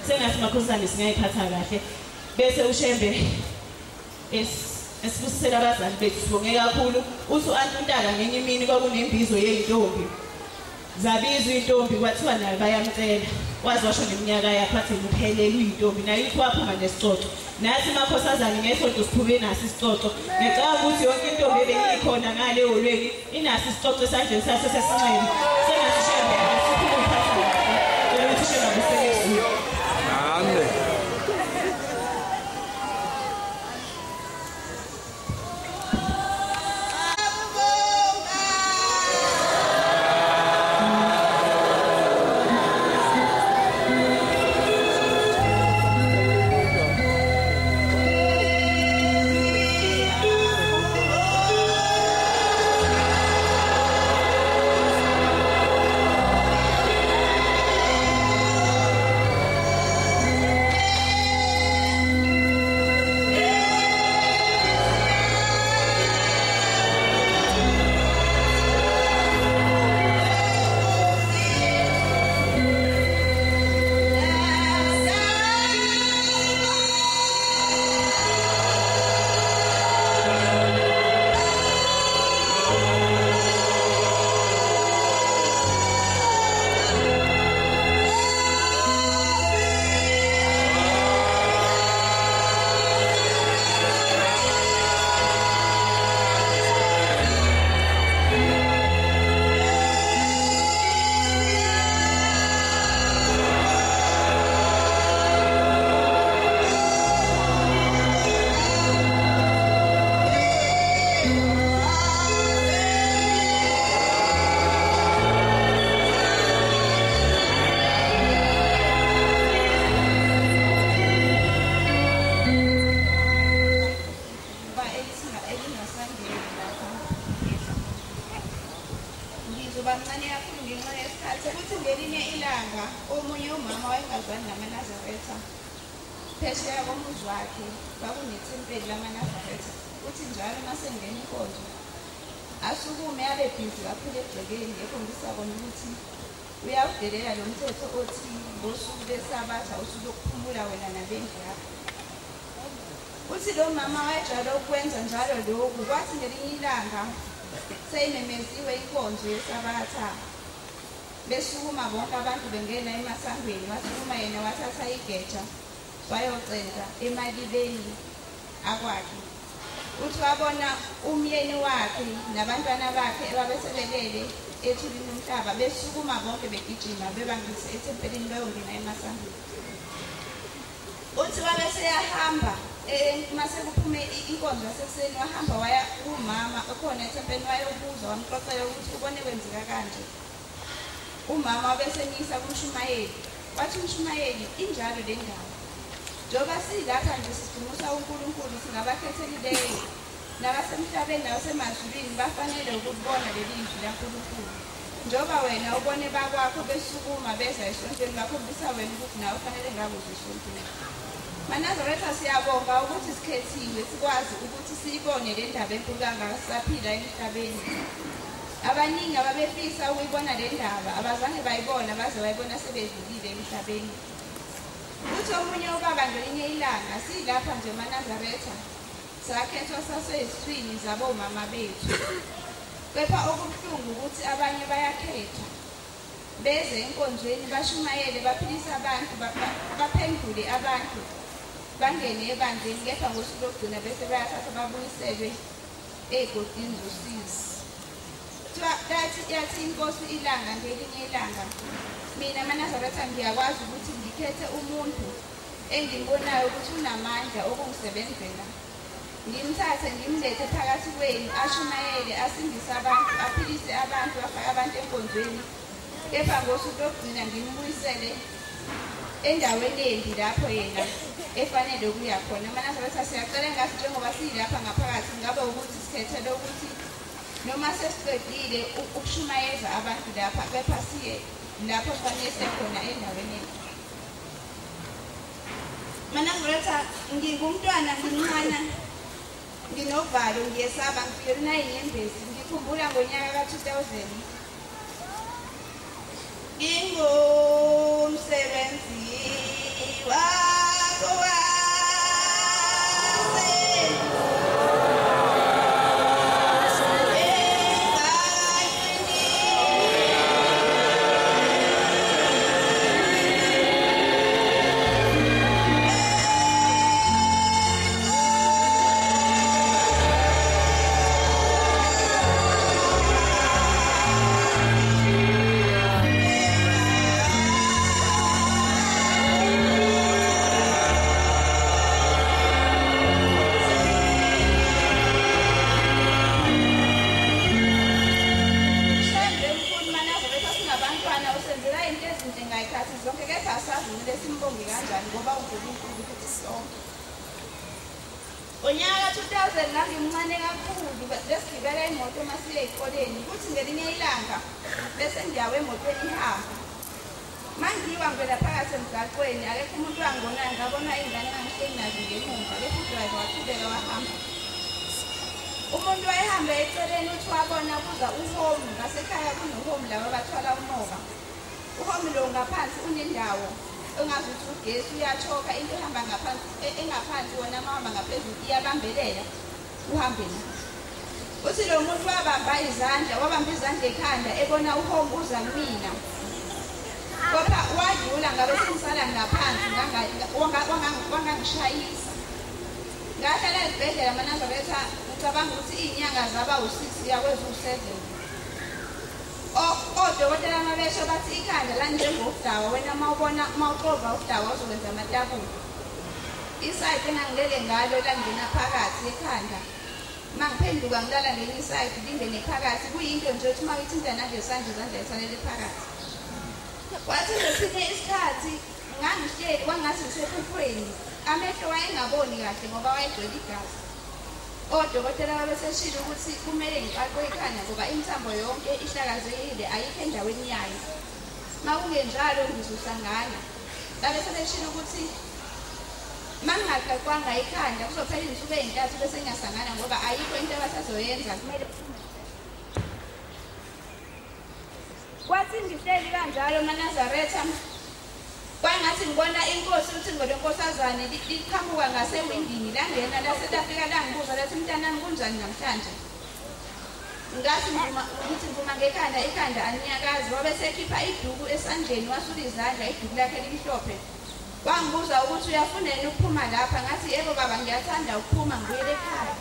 sengathi makhosazane singayiphatha kahle bese uShembe esibusela abazali bethu sibonge kakhulu uthi uAntuntaka ngenye imini kwakunembizo yeyintombi zabizwa intombi kwathiwa nayo bayamcela wazi washo neminyaka yakhe wathi uphelele uyintombi nayo ithi waphuma nesicoco nathi makhosazane ngesonto siphume naso isicoco ngicabanga ukuthi yonke intombi ebeyikhona ngale holweni inaso isicoco esandleni saso sesinxele sengathi Shembe asiphuma uphatha kahle ukuthi Shembe abusekezile amen phesheya komuzi wakhe kwakunethempeli lamaNazaretha uthi njalo masengena inkonzo asukume abe bhizi kakhulu egcekeni ekhombisa kona ukuthi uyawudelela lo mthetho othi ngosuku lesabatha usuku lokuphumula wena nabendlu yakho uthi lo mama wayejwayele ukwenza njalo lokhu kwathi ngelinye ilanga seyimemeziwe inkonzo yesabatha besukuma bonke abantu bengena emasangweni wasukuma yena wathatha igeja wayocela emalibeni akwakhe uthi wabona umyeni wakhe nabantwana bakhe ababesebelele ethulini lomhlaba besukuma bonke begijima bebangise ethempelini bayongena emasangweni uthi wabeseyahamba mase kuphume inkonzo yasekuseni wahamba waya kumama okhona ethempelini wayobuza wamxoxela ukuthi ubone kwenzeka kanje umama wabesemisa kuMshumayeli wathi uMshumayeli injalo le ndaba Njoba silapha nje sidumusa uNkulunkulu singabakhethelileyo nabasemhlabeni nabasemazulwini bafanele ukubona leli izwi laNkulunkulu. Njoba wena ubone bakwakho besukuma beza esontweni bakhombisa wena ukuthi nawe ufanele ngabe usesontweni. Manazaretha siyabonga ukuthi sikhethiwe sikwazi ukuthi siyibone le ndaba enkulu kangaka sisaphila emhlabeni. Abaningi ababefisa ukuyibona le ndaba abazange bayibona baze bayibona sebedlulile emhlabeni. Uthi omunye ubaba ngelinye ilanga silapha nje eManazaretha sakhethwa saseziswini zabomama bethu. Kepha okubuhlungu ukuthi abanye bayakhethwa beze enkonzweni bashumayele baphilisa abantu baphendule abantu bangene ebandleni kepha ngosuku lokugcina bese bayathatha babuyiselwe ey'godini zosizi. Yathi inkosi ilanga ngelinye ilanga mina Manazaretha ngiyakwazi ukuthi ngikhethe umuntu engimbonayo ukuthi unamandla okungisebenzela. Ngimthathe ngimlethe phakathi kwenu ashumayele asindise abantu aphilise abantu afake abantu enkonzweni kepha ngosuku lokugcina ngimbuyisele endaweni embi lapho yena efanele ukuya khona. Manazaretha siyacela ngathi njengoba siyilapha ngaphakathi ngabe ukuthi sikhethele ukuthi noma sesiqedile ukushumayeza abantu lapha kepha siye lapho kufanele sekhona endaweni embi. Manazaretha ngingumntwana ngimncane nginovalo ngiyesaba ngifike nayinyembezi ngikhumbula ngonyaka ka-2000 ngingumsebenzi wakho Onyaka 2000 ngangimncane kakhulu besigibela imoto masiye ezikoleni kuthi ngelinye ilanga bese ngiyawe emotweni ihamba. Mangiwa ngivela phakathi emgaqweni akekho umuntu wangibonayo ngabona ingane engangihleli nazo ngemuva bese udriver waqhubeka wahamba. Umuntu wayehamba eceleni uthi wabona kuza uHome ngasekhaya kunoHome laba bathwala umoba. uHome lo ngaphansi unendawo engazi ukuthi ugesi uyachoka into ehamba ngaphansi engaphansi wona mahamba ngaphezulu iyabambelela uhambe la. Uthi lo muntu wabamba izandla ekhanda ebona uHome uza kumina. Kodwa wadlula ngabe sengisala ngaphansi wangangishayisa. Ngahlala esibhedlela Manazaretha ngicabanga ukuthi izinyanga zaba u6 yakweza u7. Odokotela mabesho bathi ikhanda la njengokudawa wena mawuqova ukudawa uzokwenza amatapula. Isayidi engangilele ngalo la ngena phakathi ekhanda. Mangiphenduka ngilala ngenye isayidi lingene phakathi kuyinto nje ukuthi mawuyithinta nangesandla izandla esalele phakathi. Kwathi ngesinye isikhathi ngangihleli kwangathi ngisephufweni amehlo wayengaboni kahle ngoba wayegcwele igazi. Odokotela babeseshilo ukuthi kumele ngiqaqwe ikhanda ngoba imithambo yonke ihlakazekile ayikho endaweni yayo. Makungenjalo ngizohlangana. Babeseshilo ukuthi mangaqaqwanga ikhanda kuzophela insuku ezintathu bese ngiyahlangana ngoba ayikho into abasazoyenza kumele. Kwathi ngihleli kanjalo Manazaretha kwangathi ngibona inkosi uthi ngolenkosazane liqhamuka ngasewindini langena laselafika langibuza lathi mntanami kunjani namhlanje. Ngathi ngivuma ngekhanda ikhanda aniyakazi wabesekhipha iduku esandleni wasula izandla iduku lakhe limhlophe. Wangibuza ukuthi uyafunela ukuphuma lapha ngathi yebo baba ngiyathanda ukuphuma ngiyele ekhaya.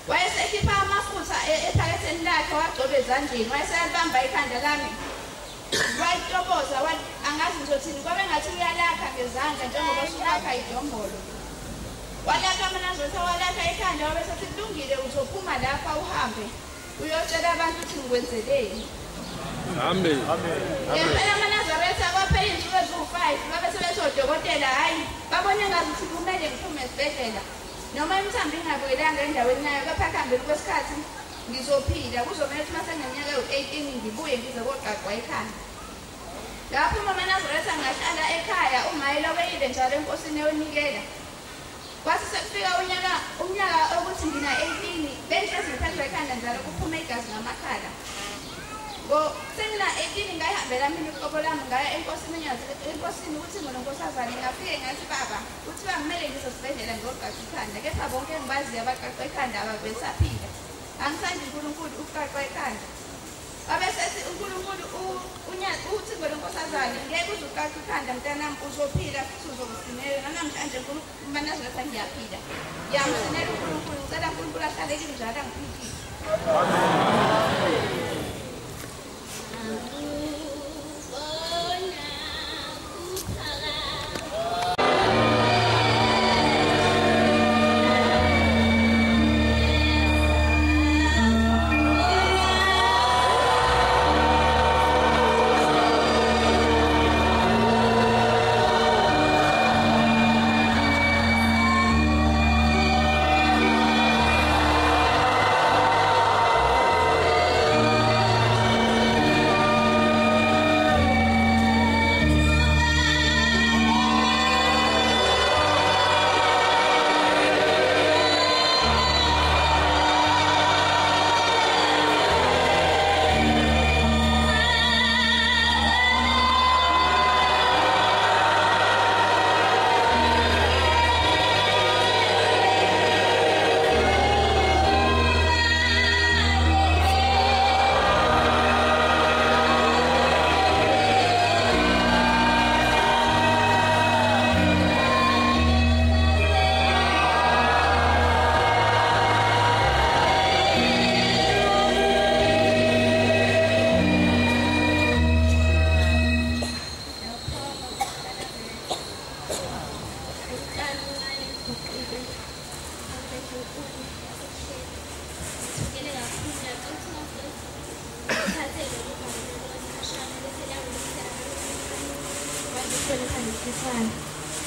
Wayesekhipha amafutha ephaketheni lakhe wagcoba ezandleni wayesebamba ikhanda lami. Wayitoboza angazi ngizothini kwabe ngathi uyalakha ngezandla njengoba usulakha idombolo. Walakha Manazaretha walakha ikhanda wabesethi kulungile uzophuma lapha uhambe uyotshela abantu ukuthi ngikwenzeleni. Amen. Ngempela Manazaretha kwaphela insuku eziwu5 babe sebethi odokotela hayi babo esibhedlela noma imthambo ingabuyelanga endaweni nayo kepha ekuhambeni kwesikhathi ngizophila kuzomele ukuthi mase ngineminyaka ewu-18 ngibuye ngize koqaqwa ekhaya. Lapho uMama Nazareth ngahlala ekhaya umayelo weyile njalo enkosini eyonikela. Kwase sekufika unyaka ukuthi ngina-18 bengihlezi ngiphathwa ekhanda njalo kuphume igazi ngamakhala. Sengina-18 ngayihambela mina uqobo lami ngaya enkosini ukuthi ngononkosazane ngafike ngathi baba kuthiwa kumele ngizosibhedlela ngiyoqaqa ikhanda kepha bonke engibaziyo abaqaqa ikhanda ababesaphila. Angisandi uNkulunkulu ukuqaqa ekhanda. Abesethi uNkulunkulu uthi ngononkosazane ngeke uze uqaqa ikhanda mntanami uzophila futhi uzokusinela. Namhlanje uMama Nazareth ngiyaphila. Ngiyamsinela uNkulunkulu ngicela uNkulunkulu ahlale kimi njalo angiphilise.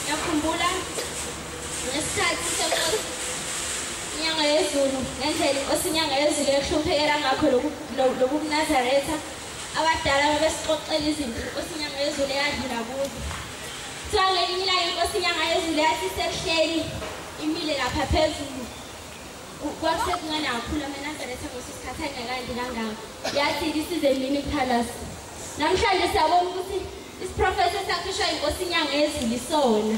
Ngiyakhumbula ngesikhathi inyanga yezulu ngendlela inkosi inyanga yezulu ehluphekela ngakho lobu Nazaretha abadala babesixoxela izinto inkosi inyanga yezulu eyadlula kuzo. Kuthiwa ngelinye ilanga inkosi inyanga yezulu yathi sekuhleli imile lapha phezulu. Kwakusekuncane kakhulu amaNazaretha ngosikhathi angekandi kangako. Yathi this is a mini palace. Namhlanje siyabona ukuthi isiprofethi esakhishwa inkosi inyanga yezulu isona.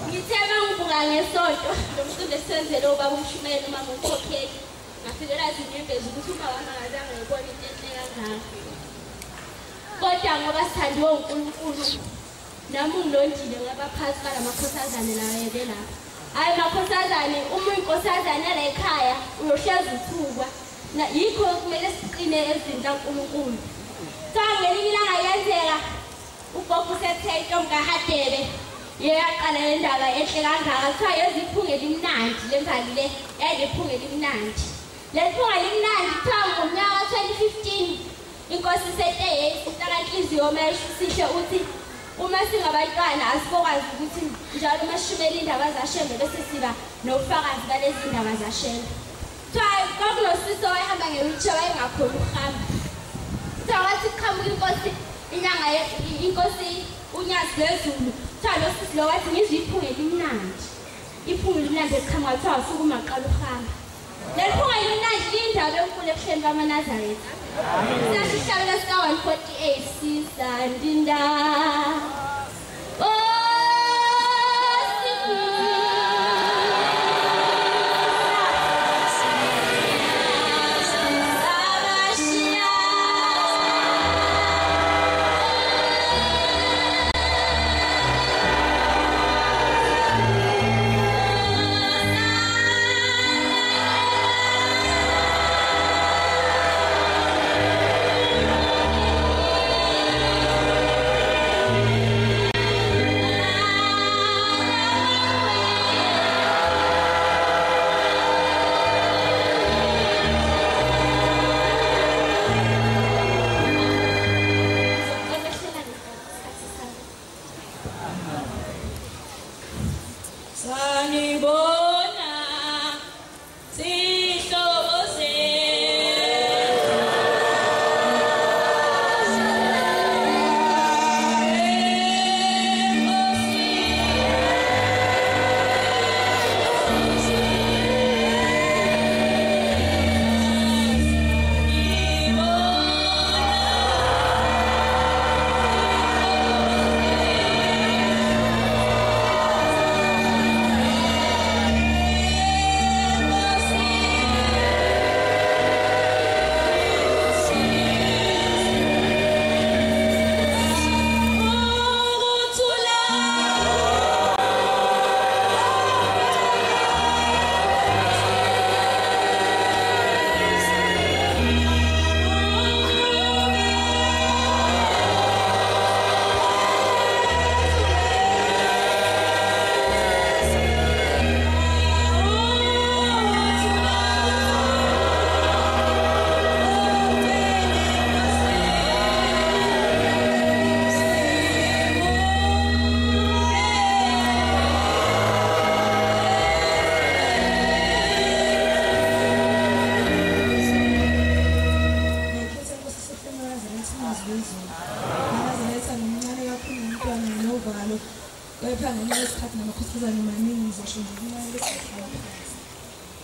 Ngithe mangibuka ngesonto lo mcimbi esenzele ubaba uMshumela umama uMkhokheli ngafikela izinyembezi ukuthi ubaba angazange ngibone into enhle kangaka. Kodwa ngoba sithandiwe uNkulunkulu nami ungilondile ngabaphathi balamakhosazane lawo ebelapha. Hayi makhosazane uma uyinkosazane la ekhaya uyohlezi uthukwa. Yikho kumele siqine ezindla kaNkulunkulu. Ngelinye ilanga yenzeka ugogo usethe intombi kaHadebe yaqala le ndaba enhle kangaka kuthiwa yeziphunge limnandi lembali le yayiphunge limnandi. Le phunge limnandi kuthiwa ngomnyaka ka-2015 inkosi iseteye isitakanhliziyo sihle uthi uma singabantwana asibokwazi ukuthi njalo umashumele indaba zashembe bese siba nofakazi balezi ndaba zashembe. Kuthiwa kwakunosiso wayehamba nge-wheelchair wayengakhona ukuhamba. Wathi kuqhamuka inkosi inyanga inkosi unyazi lwezulu kuthiwa lo sisi lo wathi ngizwe iphunge limnandi. Iphunge limnandi eliqhamuka kuthiwa usukuma qala ukuhamba. Leli phunge limnandi liyindaba enkulu ebuhleni bamaNazaretha. Siyasihlabela sika-148 sisandinda. sanibona sihlobo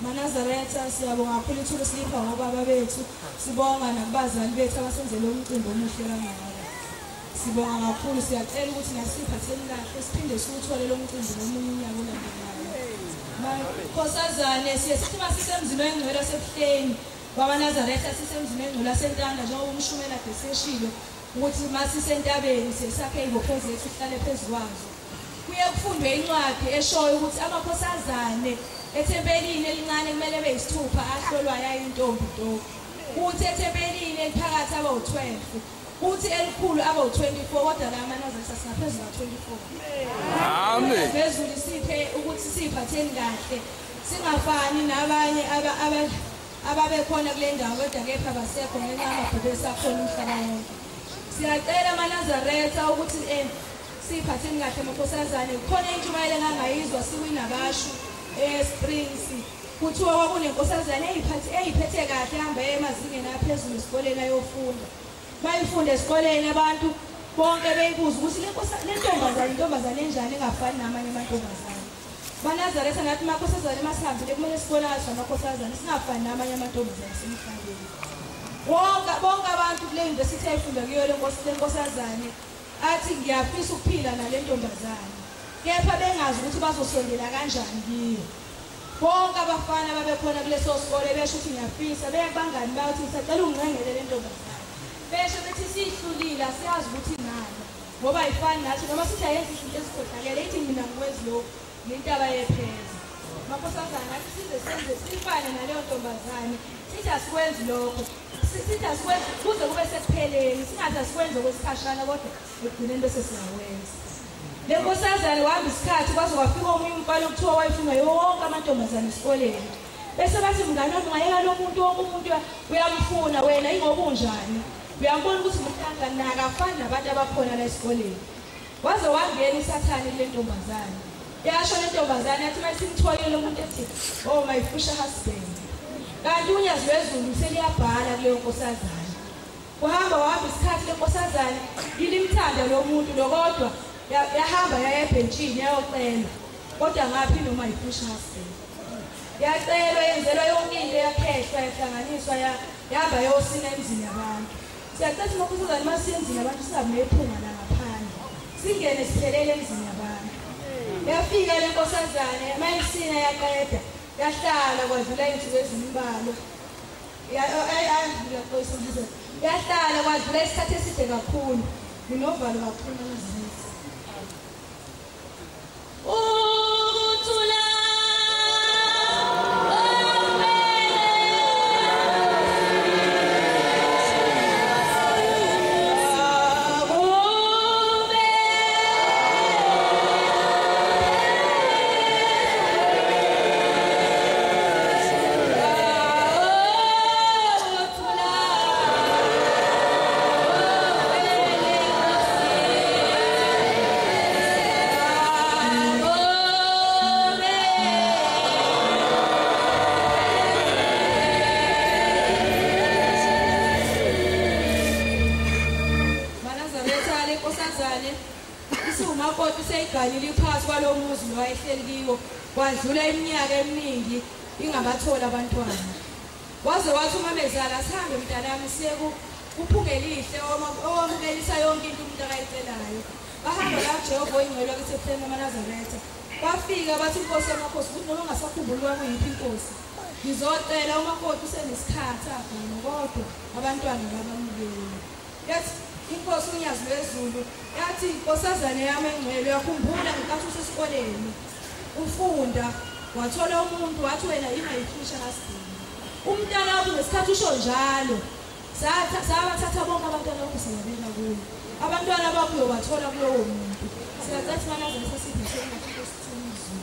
Manazaretha siyabonga kakhulu ithuba silipha ngobaba bethu sibonga nakubazali bethu abasenzele umcimbi omuhle kangaka sibonga kakhulu siyacela ukuthi nasiphatheni kahle siphinde siwuthole lo mcimbi nomunye unyaka olandelayo Nkosazane siye sithi masisemzini engcwele sebuhleni kwaManazaretha sisemzini engcwele sentanda njengoba umshumela deseshilo ukuthi masisentabeni sesakhe ibopheze ethu sihlale phezulu kwazo kuye kufundwe incwadi eshoyo ukuthi amakhosazane ethempelini elincane kumele beyisithupha ahlolwayo ayintombi nto kuthi ethempelini eliphakathi abawu12 kuthi elikhulu abawu24 kodwa la Manazaretha singaphezulu ka24 amen phezulu siphe ukuthi siphatheni kahle singafani nabanye ababekhona kule ndawo kodwa kepha basekho ngenxa yamabhubhe esakhona umhlaba wonke siyacela Manazaretha ukuthi siphatheni kahle amakhosazane khona intshumayelo engangayizwa sikwinabashu Springs kuthiwa kwakunenkosazane eyiphethe kahle hamba emazingeni aphezulu esikoleni ayofunda bayifunde esikoleni abantu bonke beyibuza ukuthi le ntombazane enjani engafani namanye amantombazane Manazaretha nathi amakhosazane masihambile kumele sibone ngathi amakhosazane singafani namanye amantombazane semhlabeni bonke abantu kule university ayifunda kuyo le nkosazane athi ngiyafisa ukuphila nale ntombazane kepha bengazi ukuthi bazosondela kanjani kiyo bonke abafana babekhona kuleso sikole besho ukuthi ngiyafisa beyabangani bathi sicela ungcengele le ntombazane besho bethi sihlulile siyazi ukuthi nani ngoba ayifani nathi noma sithi ayenza izinto ezikhohlakele ithi mina ngikwenzi lokho lento abayepheza makhosazana athi size senze sifane naleyo ntombazane sithi asikwenzi lokho sithi asikwenzi kuze kube sekupheleni singathi asikwenzi okwesikhashana kodwa ekugcineni bese siyawenza le nkosazane wahamba isikhathi kwaze kwafika omunye umfana okuthiwa wayefunga yonke amantombazane esikoleni bese bathi mngane wami ngayeka lo muntu wonke umuntu uyamfuna wena ingoba unjani uyambona ukuthi umhlanga nakafani nabantu abakhona la esikoleni waze wangena isathane le ntombazane yasho le ntombazane yathi mayisimthoyile lo muntu ethi oh my future husband kanti unyazi wezulu seliyabhala kuleyo nkosazane wahamba isikhathi le nkosazane ilimthanda lo muntu lokodwa yahamba yaya ebhenchini yayocela kodwa ngaphi noma yifushisa yacelwa yenzelwa yonke into yakhehlwa yahlanganiswa yahamba yosina emzini yabantu siyacela ukukhuzana masiyenzini abantu sihambe ephunga la ngaphandle singene siphelele emzini yabantu yafika le nkosazane mayisina yaqeda yahlala kwadlula izinsuku ezimbalwa yahlala kwadlula isikhathi eside kakhulu nginovalo kakhulu emzini inkosazane isumakoti seyigalile phakathi kwalomuzi lo wayehleli kiwo kwadlula iminyaka eminingi ingabathola abantwana waze wathi uma bezala sihambe mntanami siye kuphungelihle owamukelisa yonke into umuntu akayicelayo bahamba la Jehova oyingcwele waseSepheni amaNazaretha bafika bathi inkosi yamakhosi ukuthi noma ungasakhumbuli kwakuyiphi inkosi ngizocela umakoti usenesikhathi akhona kodwa abantwana ngabamukeli yathi inkosi uNyazi lwezulu yathi inkosazane yami engcwele yakhumbula ngenkathi usesikoleni ufunda wathola umuntu wathi wena ingayifisha kasidini umntana wakho ngesikhathi usho njalo sabathatha bonke abantwana bakho sayabeka kuyo abantwana bakho uyobathola kulowo muntu siyazathi maNazaretha sibhekene nakuSithunzi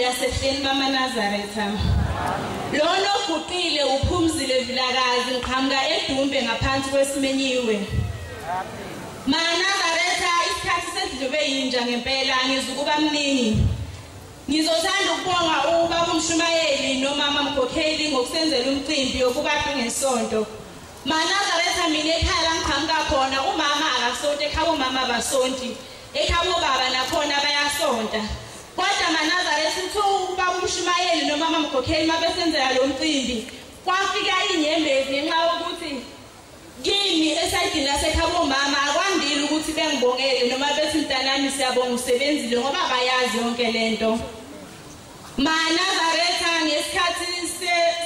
yaseSepheni amaNazaretha lona oguqile uphumzile vilakazi ngiqhamuka eDumbe ngaphansi kwesimenyiwe maNazaretha isikhathi sedlube yinja ngempela ngizukuba mningi ngizothanda ukubonga ubaba uMshumayeli nomama Mkhokheli ngokusenzela umcimbi wokukade ngesonto maNazaretha mina ekhaya ngiqhamuka khona umama akasonto ekhaya umama abasonti ekhaya ubaba nakhona bayasonta kodwa maNazaretha uthu ubaba uMshumayeli nomama Mkhokheli mabesenzela lo mcimbi kwafika inyembezi ngenxa yokuthi kimi esayidini lasekhaya umama akwandile ukuthi bengibongele noma bethi mntanami siyabonga usebenzile ngoba bayazi yonke lento maNazaretha ngesikhathi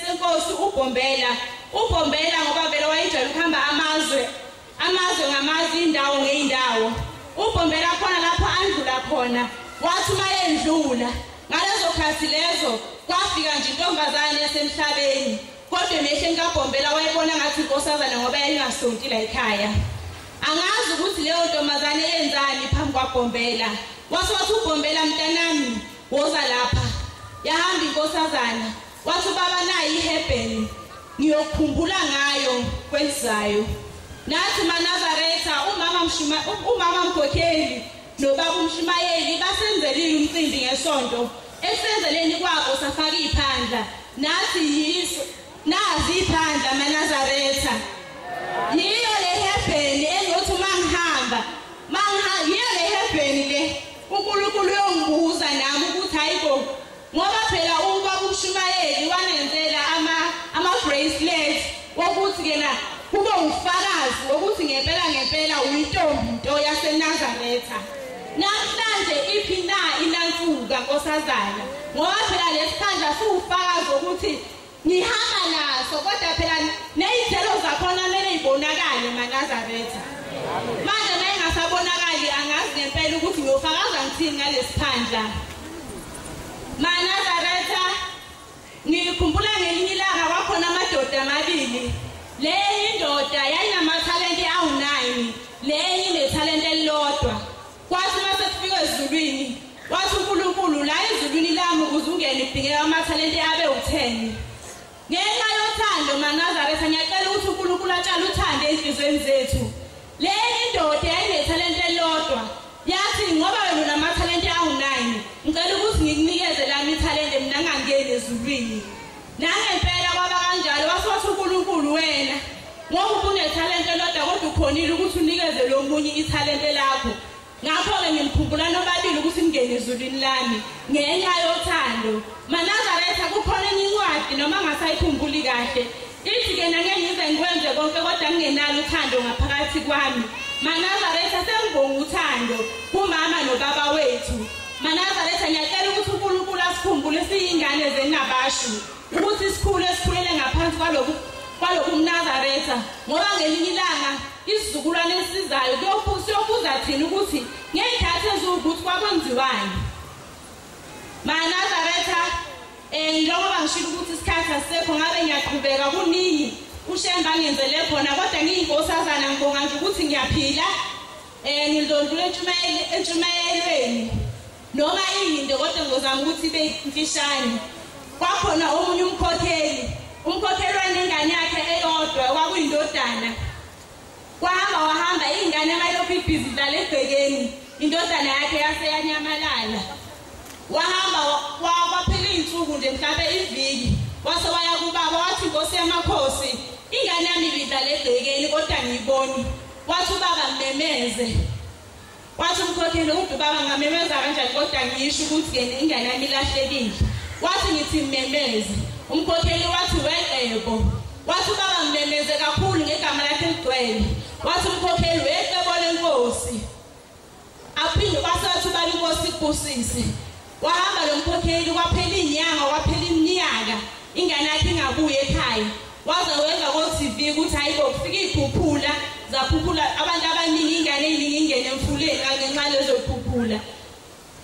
senkosi uBhombela ngoba vele wayejwayele ukuhamba amazwe ngamazwe indawo ngeindawo uBhombela khona lapho andlula khona wathi mayendlula ngalezo khathi lezo kwafika nje intombazane yasemhlabeni kodwa mehle kaBhombela wayibona ngathi inkosazana ngoba yayingasonti la ekhaya angazi ukuthi leyo ntombazane yenzani phambi kwaBhombela wathi uBhombela mntanami woza lapha yahamba inkosazana wathi baba nayi iHebheni ngiyokukhumbula ngayo kwenzayo nathi maNazaretha umama Mkhokheli nobaba uMshumayeli basenzelile umcimbi ngesonto esenzeleni kwabo safaka iphandla nathi yiso nazi iphandla maNazaretha yiyo leHebheni engothi mangihamba yiyo leHebheni le uNkulunkulu uyongibuza nami ukuthi hayibo ngoba phela ubaba uMshumayeli wanenzela ama-bracelet wokuthi kena kube ufakazi wokuthi ngempela uyintombi nto yaseNazaretha namhlanje iphi na inansuka nkosazana ngoba phela lesiphandla siwufakazi ukuthi ngihamba naso kodwa phela nezithelo zakhona kumele ibonakale eNazaretha. Manje mayingasabonakali angazi ngempela ukuthi ngiyofakaza ngithini ngalesiphandla. eNazaretha ngikhumbula ngelinye ilanga kwakhona amadoda amabili. Le indoda yayinamathalente awu9, le inethalente elilodwa. Kwathi mase kufika ezulwini, wathi uNkulunkulu la ezulwini lami ukuze ungene ibhingeka amathalente abe u10. Ngenxa yothando eNazaretha ngiyacela ukuthi uNkulunkulu atshale uthando ezinhlizweni zethu. Le indoda yayinethalente elilodwa. Yathi ngoba wena unamathalente awu9, ngicela ukuthi ngikunikeze lami ithalente mina ngangene ezulwini. Nangempela kwaba kanjalo wasothi uNkulunkulu wena ngoba unethalente elilodwa kodwa ukhonile ukuthi unikeze lo munye ithalente lakho. Ngakho-ke ngimkhumbula nobabili ukuthi ngene ezulwini lami ngenxa yothando. eNazaretha kukhona enye incwadi noma ngasayikhumbuli kahle. Ithi-ke nangeke ngize ngikwenze konke kodwa ngingenalo uthando ngaphakathi kwami. eNazaretha sengibonga uthando kumama nobaba wethu. eNazaretha ngiyacela ukuthi uNkulunkulu asikhumbule siyingane zenabashu ukuthi sikhulele ngaphansi kwaloku eNazaretha ngoba ngelinye ilanga isizukulwane esizayo siyobuza thina ukuthi ngezikhathi ezukuthi kwakwenziwani. eNazaretha njengoba ngishilo ukuthi isikhathi asisekho ngabe ngiyaqhubeka kuningi uShemba ngenzele khona kodwa ngiyinkosazana ngibonga nje ukuthi ngiyaphila. Ngizodlula entshumayelweni noma iyinde kodwa ngizozama ukuthi ibe mfishane. Kwakhona omunye umkhokheli wanengane yakhe eyodwa kwakuyindodana. Wahamba ingane mayilokhu ibhizi dlala ebhekeni, indodana yakhe yaseyanyamalala. Wahamba kwaphela izinsuku nje mhlawumbe iviki. Wase waya kubaba wathi Nkosi yamakhosi, ingane yami ibidlala ebhekeni kodwa ngiyiboni. Wathi ubaba mmemeze. Wathi umkhokheli ukuthi ubaba ngamemeza kanjani kodwa ngisho ukuthi ingane yami ilahlekile. Wathi ngithi mmemeze. Umkhokheli wathi weqebo. Wathi ubaba mmemeze kakhulu ngegama lakhe eligcwele. Wathi umkhokheli weqebo lenkosi. Aphinde wasethi ubaba inkosi ikubusise. Wahamba lo mkhokheli kwaphela inyanga kwaphela iminyaka ingane yakhe ingabuye ekhaya. Waze wenza ko-TV ukuthi hayibo kufika ikhuphula zaphuphula abantu abaningi ingane eyiningi ingene emfuleni ngenxa lezo khuphula.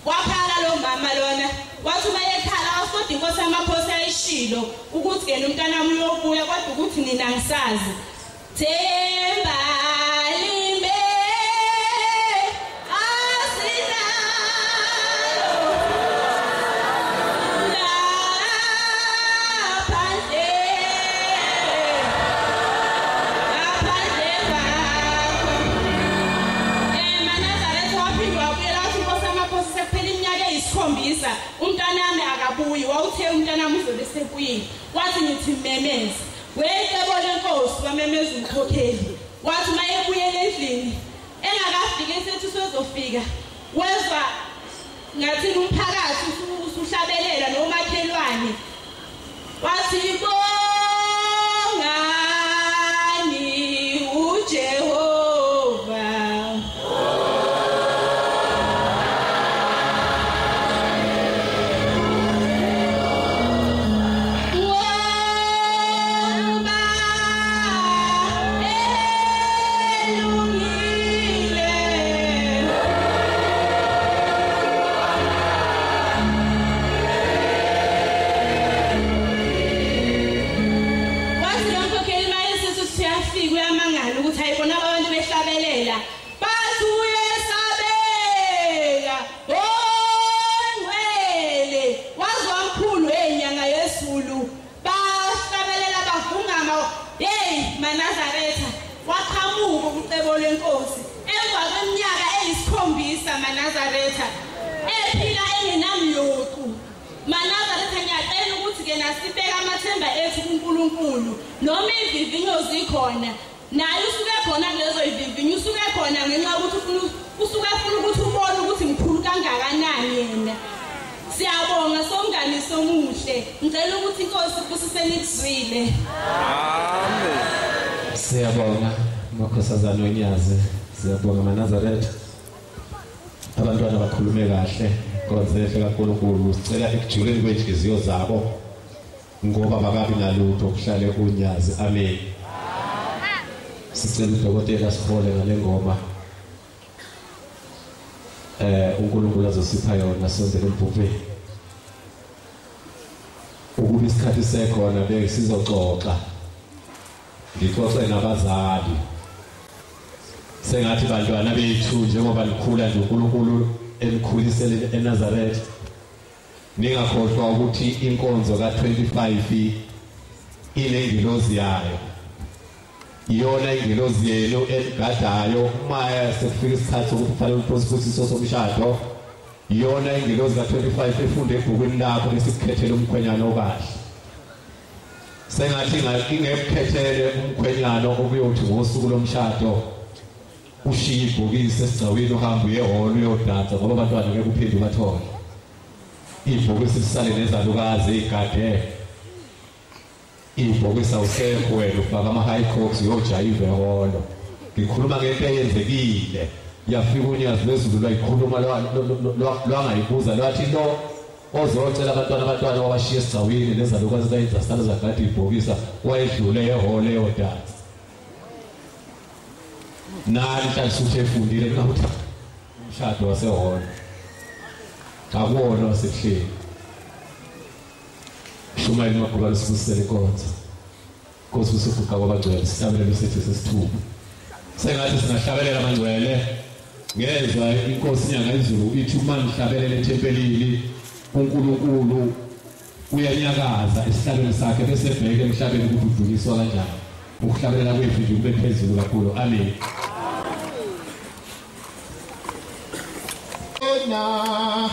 Wakhala lo mama lona wathi uma ekhala wasoda inkosi yamakhosi ayishilo ukuthi ngene umntana wami uyobuya kodwa ukuthi nina ngisazi. Themba limbe umntana wami akabuyi. Wawuthe umntana wami uzobe sekuyini. Wathi ngithi mmemeze. Weqebo lenkosi wamemeza umkhokheli. Wathi uma ebuyela endlini engakafiki esethi sezofika wezwa ngathi umphakathi usuhlabelela nomakhelwane. Wathi bongani uJehova. eNazaretha waqhamuka ucebo lenkosi emva kweminyaka eyisikhombisa eNazaretha ephila engenamloku. eNazaretha ngiyacela ukuthi ke nasibeka amathemba ethu kuNkulunkulu noma ivivinyo zikhona naye usuke khona kulezo ivivinyo usuke khona ngenxa ukuthi usuke ufuna ukuthi ubone ukuthi mkhulu kangakanani yena. Siyabonga somngani somuhle. Ngicela ukuthi inkosi kusise nikuzwile. Amen. Siyabonga makhosazana onyaze. Siyabonga eNazaretha. Abantwana bakhulume kahle. Konze kakhulu. Sicela ekujuleni kwenhliziyo zabo ngoba bakabi nalutho okuhlale unyazi. Amen. Sicela udokotela sihole ngale ngoma. uNkulunkulu azosipha yona sonke lempuphe. Ukuba isikhathi sekhona beke sizoxoxa. Ngixoxe nabazali. Sengathi bantwana bethu njengoba likhula nje uNkulunkulu elikhulisele eNazaretha. Ningakhohlwa ukuthi inkonzo ka25 inengilozi yayo. Iyona ingilozi yelo eligadayo uma sekufika isikhathi sokuthi kufanele uprosecute somshado. Iyona ingilozi ka25 efunde ebhukwini lakho lesikhethele umkhwenyana okahle. Sengathi ngingekukhethele umkhwenyana okuyothi ngosuku lomshado ushiye ibhokisi esigcawini uhamba uyehholo uyodansa ngoba abantwana ngeke uphinde ubathole. Ibhokisi lisale nezalukazi igade. Ibhokisi awusekho wena ufaka ama-high coats uyojayiva ehholo. Ngikhuluma ngento eyenzekile. Yafika unyazi lwezulu lwayikhuluma lwangayibuza lwathi lo ozocela abantwana wabashiya esigcawini nezalukazi zayenza sala zagade ibhokisa wayedlule ehholo eyodansa. Nani hlalisa efundile ukuthi umshado wasehholo akuwona wasekuhleni. Shumayeli Magubane sibusele inkonzo. Nkosi usufuqa kwabangcwele sihlabelele isithi sesithupha. Sengathi singahlabelela amangcwele. Ngezwe inkosi inyanga izulu ithi uma nihlabelele ethempelini uNkulunkulu uyanyakaza esihlabeni sakhe bese ebheke emhlabeni ukuthi udluliswa kanjani. Ukuhlabelela kwethu nje kube phezulu kakhulu. Amen. Na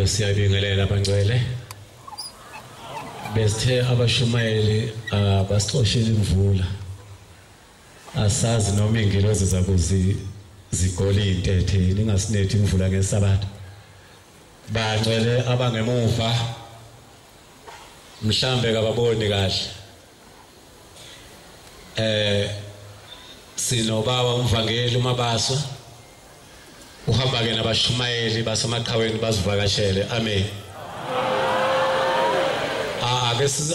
siyabingelela abangcwele besithe abashumayeli basixoshela imvula asazi noma ingilozi zabo zigole intethe ningasinethi imvula ngesabatha bangcwele abangemuva mhlambe kababoni kahle sinobaba umvangeli uMabaso uhamba ke nabashumayeli basemaqhaweni bazivakashele amen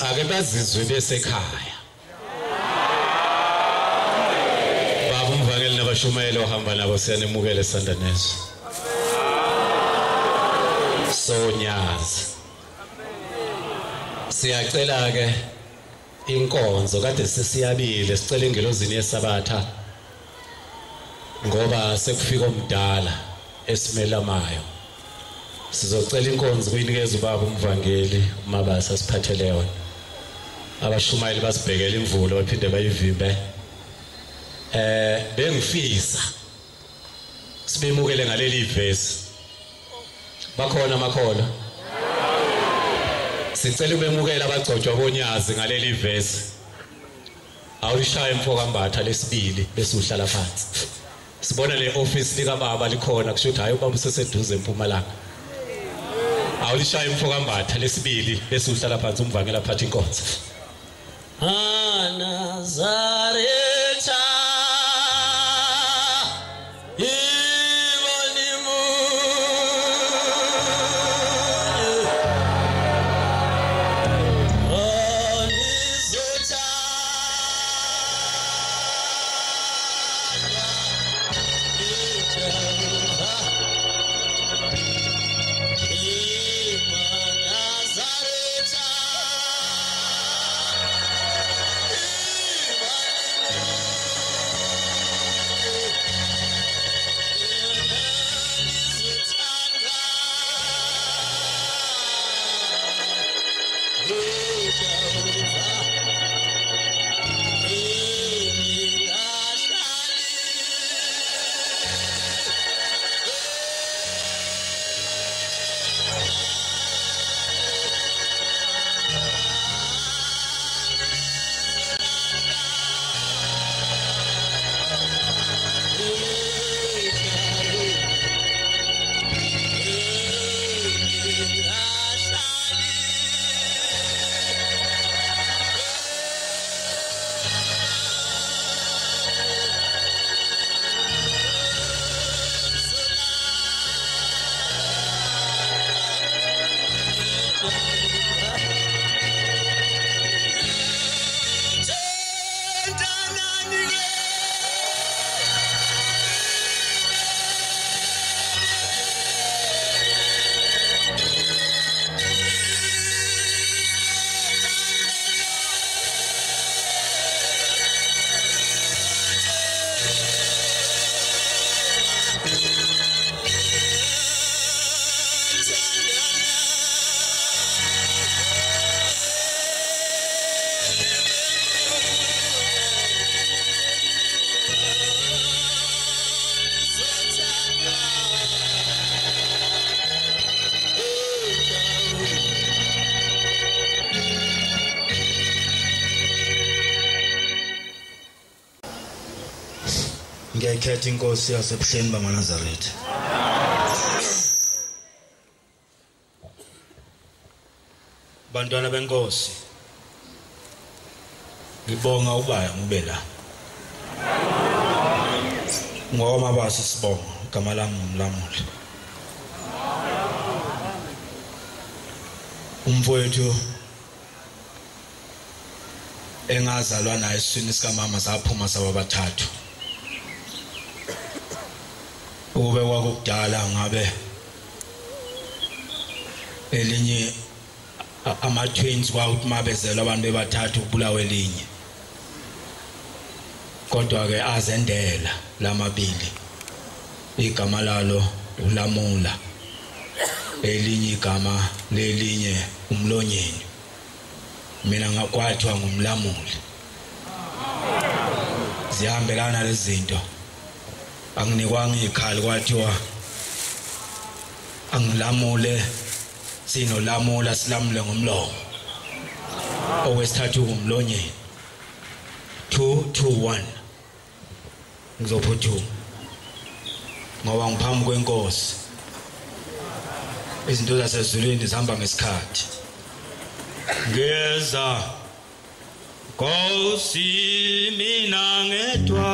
ake bazizwe besekhaya baba umvangeli nabashumayeli ohamba nabo siyanemukela esandanezo sonyazi siyacela ke inkonzo kade sesiyabile sicela ingelozini yesabatha ngoba sekufika omdala esimelamayo sizocela inkonzo kuyinikeza ubaba umvangeli uMabaso siphathele yona abashumayeli basibhekela imvula baphinde bayivimbe bengifisa sibemukele ngaleli verse bakhona amakhola sicela ubemukela abagcotshwa bonyazi ngaleli verse awulishaye emfokambatha lesibili bese uhlala phansi sibona le office lika baba likhona kusho ukuthi hayi ubaba useseduze eMpumalanga awulishaye emfokambatha lesibili bese uhlala phansi umvangela phatha inkonzo Nazaretha ngiyakhetha inkosi yasebuhleni bamaNazaretha bantwana benkosi ngibonga ubaya ngube la ngoMabaso sibonga igama lami ngumlamuli umfowethu engazalwa naye esiswini sikamama saphuma sababathathu ube wakudala ngabe elinye ama-twins kwawuthi mabezela abantu bebathathu ubulawa elinye kodwa ke azendela lamabili igama lalo uLamula elinye igama lelinye umlonyeni mina ngakwathiwa ngumlamuli zihambelana lezi zinto anginikwanga ikhali kwathiwa angilamule sino lamula silamule ngomlomo owesithathu umlonyeni 221 ngizophuthuma ngoba ngiphambi kwenkosi izinto zasezulwini zihamba ngesikhathi ngeza Nkosi mina ngedwa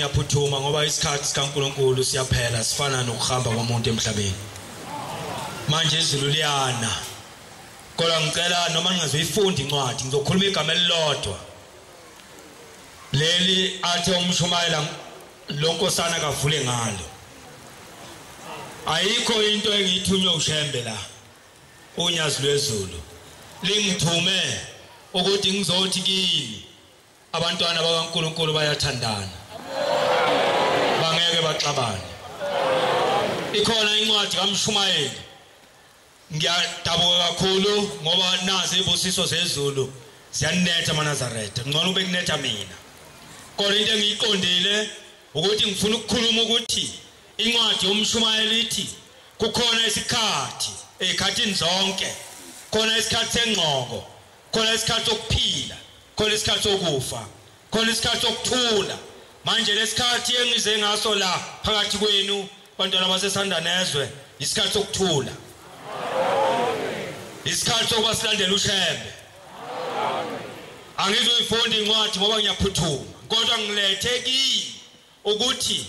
ngiyaphuthuma ngoba isikhathi sikaNkuluNkulu siyaphela sifana nokuhamba komuntu emhlabeni manje izulu liyana kodwa ngicela noma ningazoyifunda incwadi ngizokhuluma igama elilodwa leli athi umshumayela lonkosana kavule ngalo ayikho into engithunywa ushembe la unyazi lwezulu lingithume ukuthi ngizothi kini abantwana bakaNkulunkulu bayathandana bangeke baxabane ikhona incwadi kaMshumayeli ngiyadabuka kakhulu ngoba nazi ibusiso zezulu ziyanetha eNazaretha ngcono bekunetha mina kodwa into engiyiqondile ukuthi ngifuna ukukhuluma ukuthi incwadi yoMshumayeli ithi kukhona isikhathi ezikhathini zonke khona isikhathi sengqoko khona isikhathi sokuphila khona isikhathi sokufa khona isikhathi sokuthula manje lesikhathi engize ngaso la phakathi kwenu bantwana baseSandanezwe isikhathi sokuthula isikhathi sokuba silandele ushembe angizoyifunda incwadi ngoba ngiyaphuthuma kodwa ngilethe ki ukuthi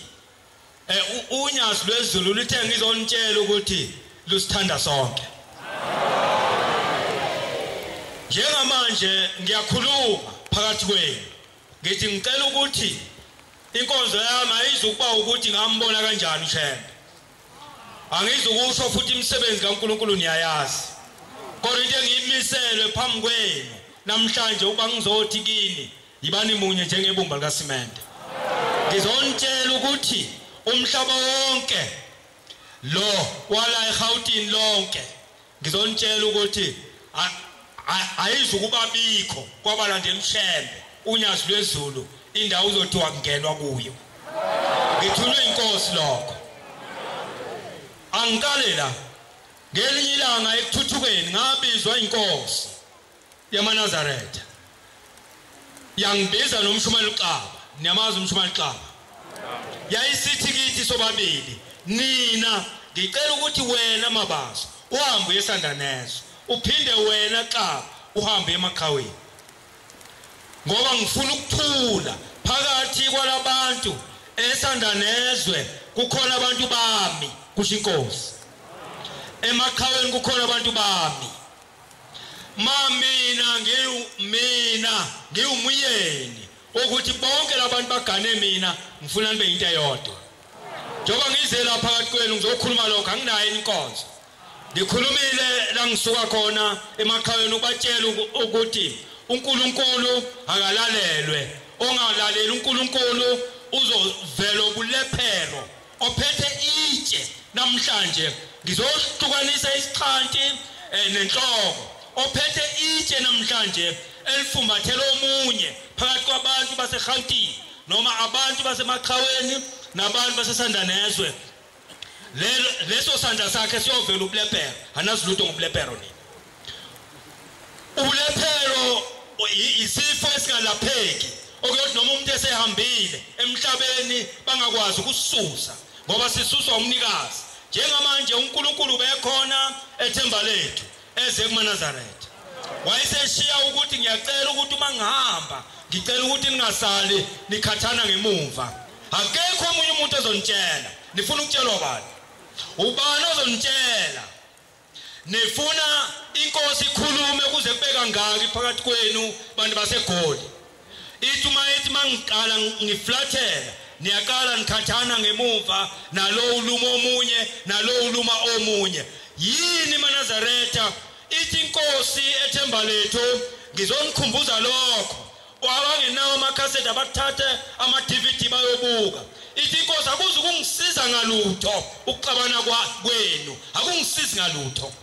unyazi lwezulu lithe ngizonitshela ukuthi lusithanda sonke njengamanje ngiyakhuluma phakathi kwenu ngithi ngicela ukuthi inkonzo yami ayizukuba ukuthi ngambona kanjani ushembe angizukusho futhi imisebenzi kaNkulunkulu niyayazi kodwa into engiyimiselwe phambi kwenu namhlanje ukuba ngizothi kini yibani munye njengebumba likaSimende ngizonitshela ukuthi umhlaba wonke lo wala eGauteng lonke ngizonitshela ukuthi ayizukuba bikho kwabalandela ushembe unyazi lwezulu indawo uzothiwa kungenwa kuyo ngithunywe inkosi lokho angikale la ngelinye ilanga ekuthuthukeni ngabizwa inkosi yamaNazaretha yangibiza nomshumayeli Xaba niyamazi umshumayeli Xaba yayisithi kithi sobabili nina ngicela ukuthi wena Mabaso uhambe eSandanezwe uphinde wena Xaba uhambe eMaqhaweni ngoba ngifuna ukuthula phakathi kwalabantu eSandanezwe kukhona abantu bami kusho inkosi eMaqhaweni kukhona abantu bami mina ngiyumuyeni ukuthi bonke labantu bagane mina ngifuna nibe into eyodwa njengoba ngize la phakathi kwenu ngizokhuluma lokho anginayo inkonzo ngikhulumile la ngisuka khona eMaqhaweni ubatshela ukuthi uNkulunkulu akalalelwe ongalaleli uNkulunkulu uzovela obulephero ophethe itshe namhlanje ngizohlukanisa isixhanti nenhloko ophethe itshe namhlanje elifumbathela omunye phakathi kwabantu baseGauteng noma abantu baseMaqhaweni nabantu baseSandanezwe leso sandla sakhe siyovela ubulephero anazi lutho ngobulephero nini ubulephero isifo esingalapheki okuyothi noma umuntu esehambile emhlabeni bangakwazi ukusisusa ngoba sisuswa umnikazi njengamanje uNkulunkulu bekhona ethemba lethu eze kumaNazaretha wayeseshiya ukuthi ngiyacela ukuthi uma ngihamba ngicela ukuthi ningasali nikhathana ngemumva akekho omunye umuntu ozonitshela nifuna ukutshelwa bani ubani ozonitshela nifuna inkosi ikhulume kuze kube kangaki phakathi kwenu bantu baseGoli ithi mangiqala ngiflathela niyaqala nikhathana ngemumva nalo uluma omunye nalo uluma omunye yini maNazaretha ithi inkosi ethemba lethu ngizonikhumbuza lokho abangenawo amakhasethi abathathe ama-DVD bayobuka ithi inkosi akuze ukungisiza ngalutho ukuxabana kwenu akungisizi ngalutho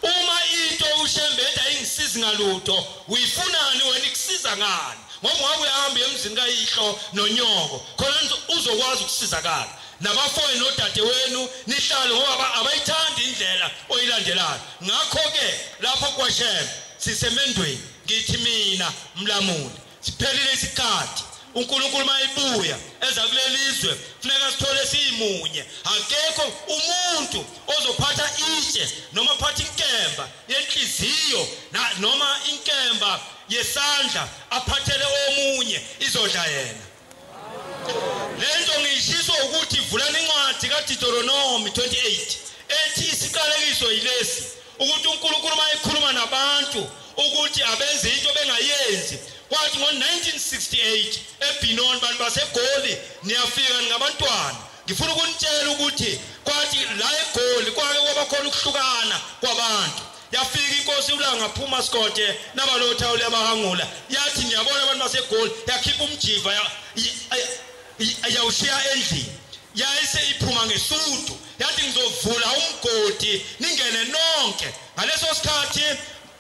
uma into ushembeda ayingisizi ngalutho uyifunani wena ikusiza ngani ngoba ngabe uyahamba emzini kayihlo nonyoko khona uzokwazi ukusizakala nabafowenu nodade wenu nihlale ngoba abayithandi indlela oyilandelayo ngakho ke lapho kwaShembe sisemendweni ngithi mina Mlamuli siphelile isikhathi uNkulunkulu mayibuya eza kulelizwe funeka sithole simunye akekho umuntu ozophatha itshe noma phatha inkemba yenhliziyo noma inkemba yesandla aphathele omunye izodla yena lento ngiyishiso ukuthi vulani incwadi kaDeuteronomy 28 ethi isiqalekiso yilesi ukuthi uNkulunkulu mayikhuluma nabantu ukuthi abenze into bengayenzi kwathi ngo1968 eBinoni bantu baseGoli niyafika ngabantwana ngifuna ukunitshela ukuthi kwathi la eGoli kwake kwabakhona ukuhlukana kwabantu yafika inkosi ulanga phuma Scott nabalotha ulebahangula yathi ngiyabona abantu baseGoli yakhipha umjiva ayawushiya endlini yayise iphuma ngesudu yathi ngizovula umgodi ningene nonke ngaleso sikhathi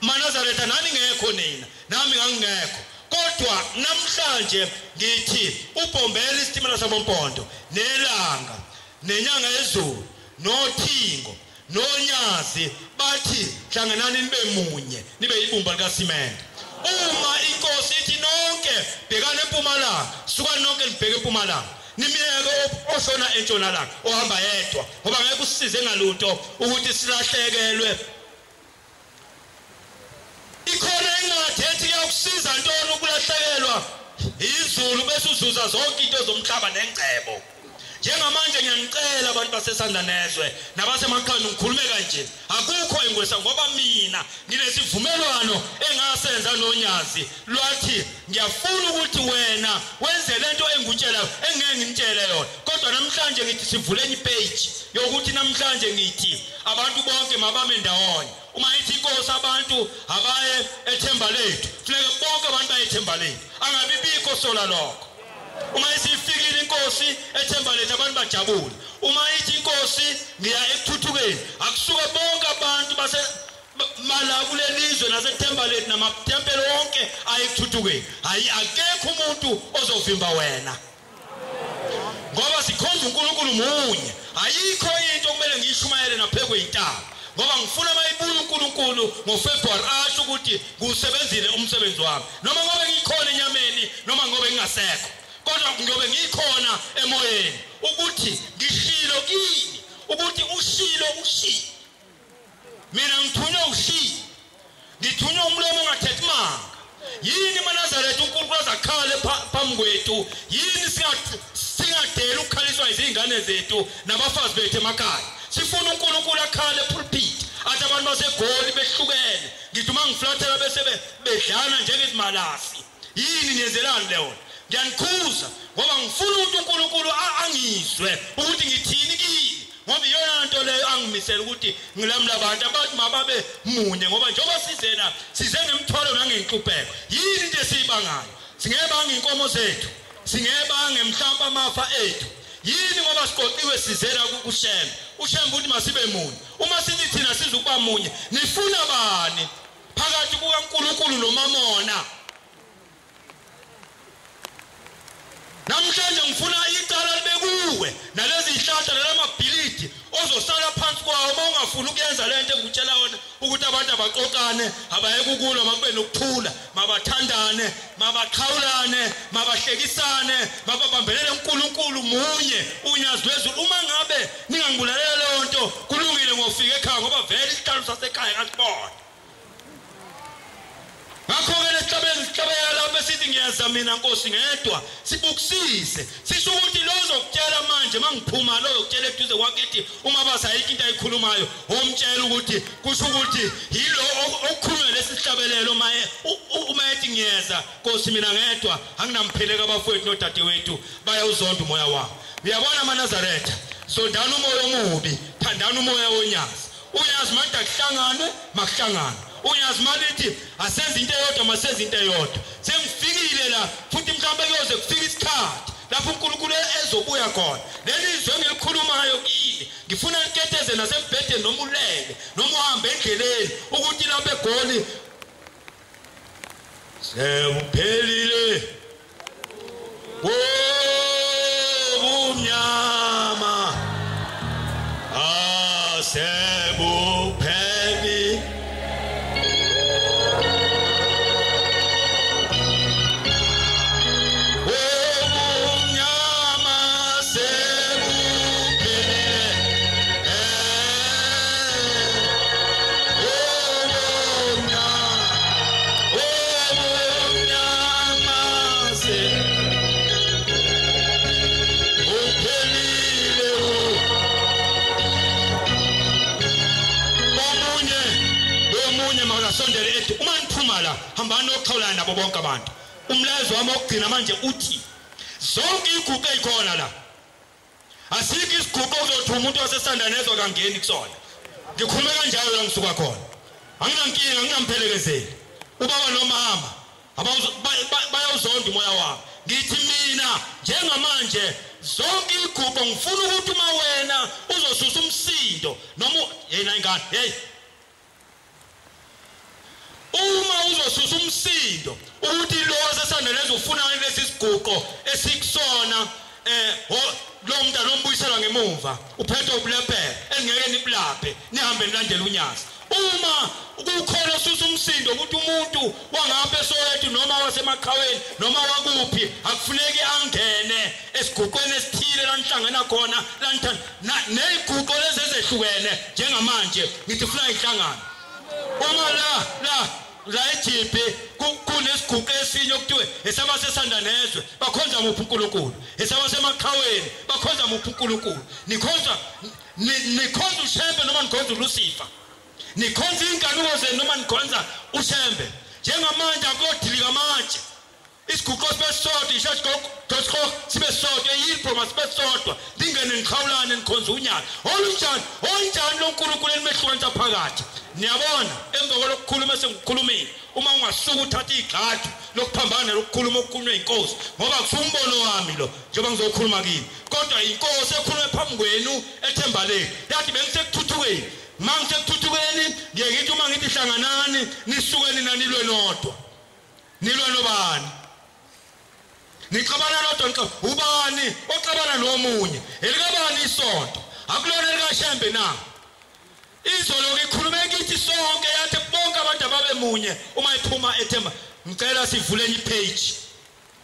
Manazaretha nani ngekho nina nami ngangekho kodwa namhlanje ngithi uBombela isitimela saboMpondo nelanga nenyanga yezulu nothingo nonyazi bathi hlanganani nibe munye nibe ibumba likaSimende uma inkosi ithi nonke bhekana eMpumalanga suka nonke nibheke eMpumalanga nimiyeke oshona entshonalanga ohamba yedwa ngoba ngeke usisize ngalutho ukuthi silahlekelwe ikhona incwadi ethi kuyakusiza ntoni ukulahlekelwa izulu bese uzuza zonke into zomhlaba nengcebo njengamanje ngiyanicela abantu basesandla nezwe nabasemakhaya ngikhulume kanje akukho ingwesa ngoba mina nginesivumelwano engasenza nonyazi lwathi ngiyafuna ukuthi wena wenze lento engutshela engeke ngintshele yona kodwa namhlanje ngithi sivuleni page yokuthi namhlanje ngithi abantu bonke mabame ndawonye uma ithi inkosi abantu abaye ethemba lethu funeka bonke abantu baye ethemba lethu angabi bikho sola lokho uma isifikile inkosi ethemba lethu abantu bajabule uma ithi inkosi ngiya ekuthuthukeni akusuka bonke abantu base mala kulelizwe nasethemba lethu namatempelo wonke ayekuthuthukeni hayi akekho umuntu ozovimba wena ngoba sikhonza uNkulunkulu munye ayikho into kumele ngiyishumayele naphekwe intaba ngoba ngifuna mayibuye uNkulunkulu ngoFebruary asho ukuthi kusebenzile umsebenzi wami noma ngobe ngikhona enyameni noma ngobe ngingasekho kodwa ngobe ngikhona emoyeni ukuthi ngishilo kini ukuthi ushilo ushi mina ngithunywa ushi ngithunywa umlomo ongathethi manga yini Manazaretha uNkulunkulu azakhale phambi kwethu yini singadela ukukhaliswa izingane zethu nabafazi bethu emakhaya sifuna uNkulunkulu akhale pulpit athi abantu baseGoli behlukene ngithi uma ngiflathela bese bedlana njengezimalasi yini niyenzelani leyo ngiyanikhuza ngoba ngifuna ukuthi uNkulunkulu angizwe ukuthi ngithini kini ngoba iyona nto leyo angimisela ukuthi ngilamla abantu abathi mababe munye ngoba njengoba sizena size ngemthwalo nangenhlupheko yini into esiyibangayo singebanga inkomo zethu singebanga mhlawumbe amafa ethu yini ngoba siqoqiwe sizela kuShembe uShembe uthi masibe munye uma sithi thina sizokuba munye nifuna bani phakathi kukaNkulunkulu noMamona namhlanje ngifuna icala libekuwe nalezi ihlahla nalamabhilidi ozosala phansi kwawo uma ungafuna ukuyenza lento engutshela yona ukuthi abantu abaqokane abayeke ukulwa makube nokuthula mabathandane mabaqhawulane mabahlekisane mababambelele uNkulunkulu munye unyazi lwezulu uma ngabe ningangibulalela leyo nto kulungile ngofika ekhaya ngoba vele isihlalo sasekhaya kasibona ngakho-ke lesihlabela lapho esithi ngiyaza mina Nkosi ngedwa sibukisise sisho ukuthi lo ozokutshela manje mangiphuma lo uzokutshela eduze kwakithi uma basayikho into ayikhulumayo omtshela ukuthi kusho ukuthi yilo okukhulunywa lesihlabelelo uma ethi ngiyeza Nkosi mina ngedwa anginamphileka abafowethu nodadewethu bayawuzonda umoya wabo uyabona Manazaretha sondana umoya omubi thandana umoya wonyazi uyazi manje akuhlangane makuhlangane uyazi malithi asenze into eyodwa masenze into eyodwa sengifikile la futhi mhlawumbe kuyoze kufika isikhathi lapho uNkulunkulu ezobuya khona lelizwe engilikhulumayo kini ngifuna liketeze nasembhedeni noma ulele noma uhambe endleleni ukuthi lapha eGoli sekuphelile umnyama sekuphelile hambani nokukhawulana nabo bonke abantu umlayezo wami wokugcina manje uthi zonke igugu ezikhona la asikho isigugu okuzothi umuntu wasesandanezwa kangeni kusona ngikhuluma kanjalo la ngisuka khona anginankinga nginamphelekezeli ubaba nomama bayawuzonda umoya wami ngithi mina njengamanje zonke igugu ngifuna ukuthi uma wena uzosusa umsindo noma yena ingane hey uma uzosusa umsindo ukuthi lo wasesandanezwa ufuna lesi sigugu esikusona lo muntu anombuyisela ngemuva uphethe ubulephe engeke nibulaphe nihambe nilandele unyazi uma ukukhona ususa umsindo ukuthi umuntu wangapha eSoweto noma wasemaqhaweni noma wakuphi akufuneki angene esiguqweni esithile la nihlangana khona la nithanda neziguqo lezi ezehlukene njengamanje ngithi funa ihlangana uma la eJiphi kunesiguqo esinye okuthiwe esabasesandanezwe bakhonza muphi uNkulunkulu esabasemaqhaweni bakhonza muphi uNkulunkulu nikhonza uShembe noma nikhonza uLucifer nikhonza inkanuko zenu noma nikhonza uShembe njengamanje akodilika amatshe isiguqo sibesodwa ishashiko sibesodwa yipho masibesodwa lingene nikhawulane nikhonza unyaka onjani lo nkulunkulu elimehlukanisa phakathi niyabona emva kokukhuluma sengikhulumile uma ungasuka uthatha igxathu lokuphambana lokukhuluma okukhulunywa inkosi ngoba kusumbono wami lo njengoba ngizokhuluma kini kodwa inkosi ekhuluma phambi kwenu ethembaleni yathi bengisekuthuthukeni mangisekuthuthukeni ngiyithi uma ngithi hlanganani nisukeni nanilwe nodwa nilwe nobani niqabana nodwa ubani oqabana nomunye elikabani isonto akulona likaShembe na izolo ngikhulume kithi sonke yathi bonke abantu ababe munye uma iphuma ethemba ngicela sivuleni ipage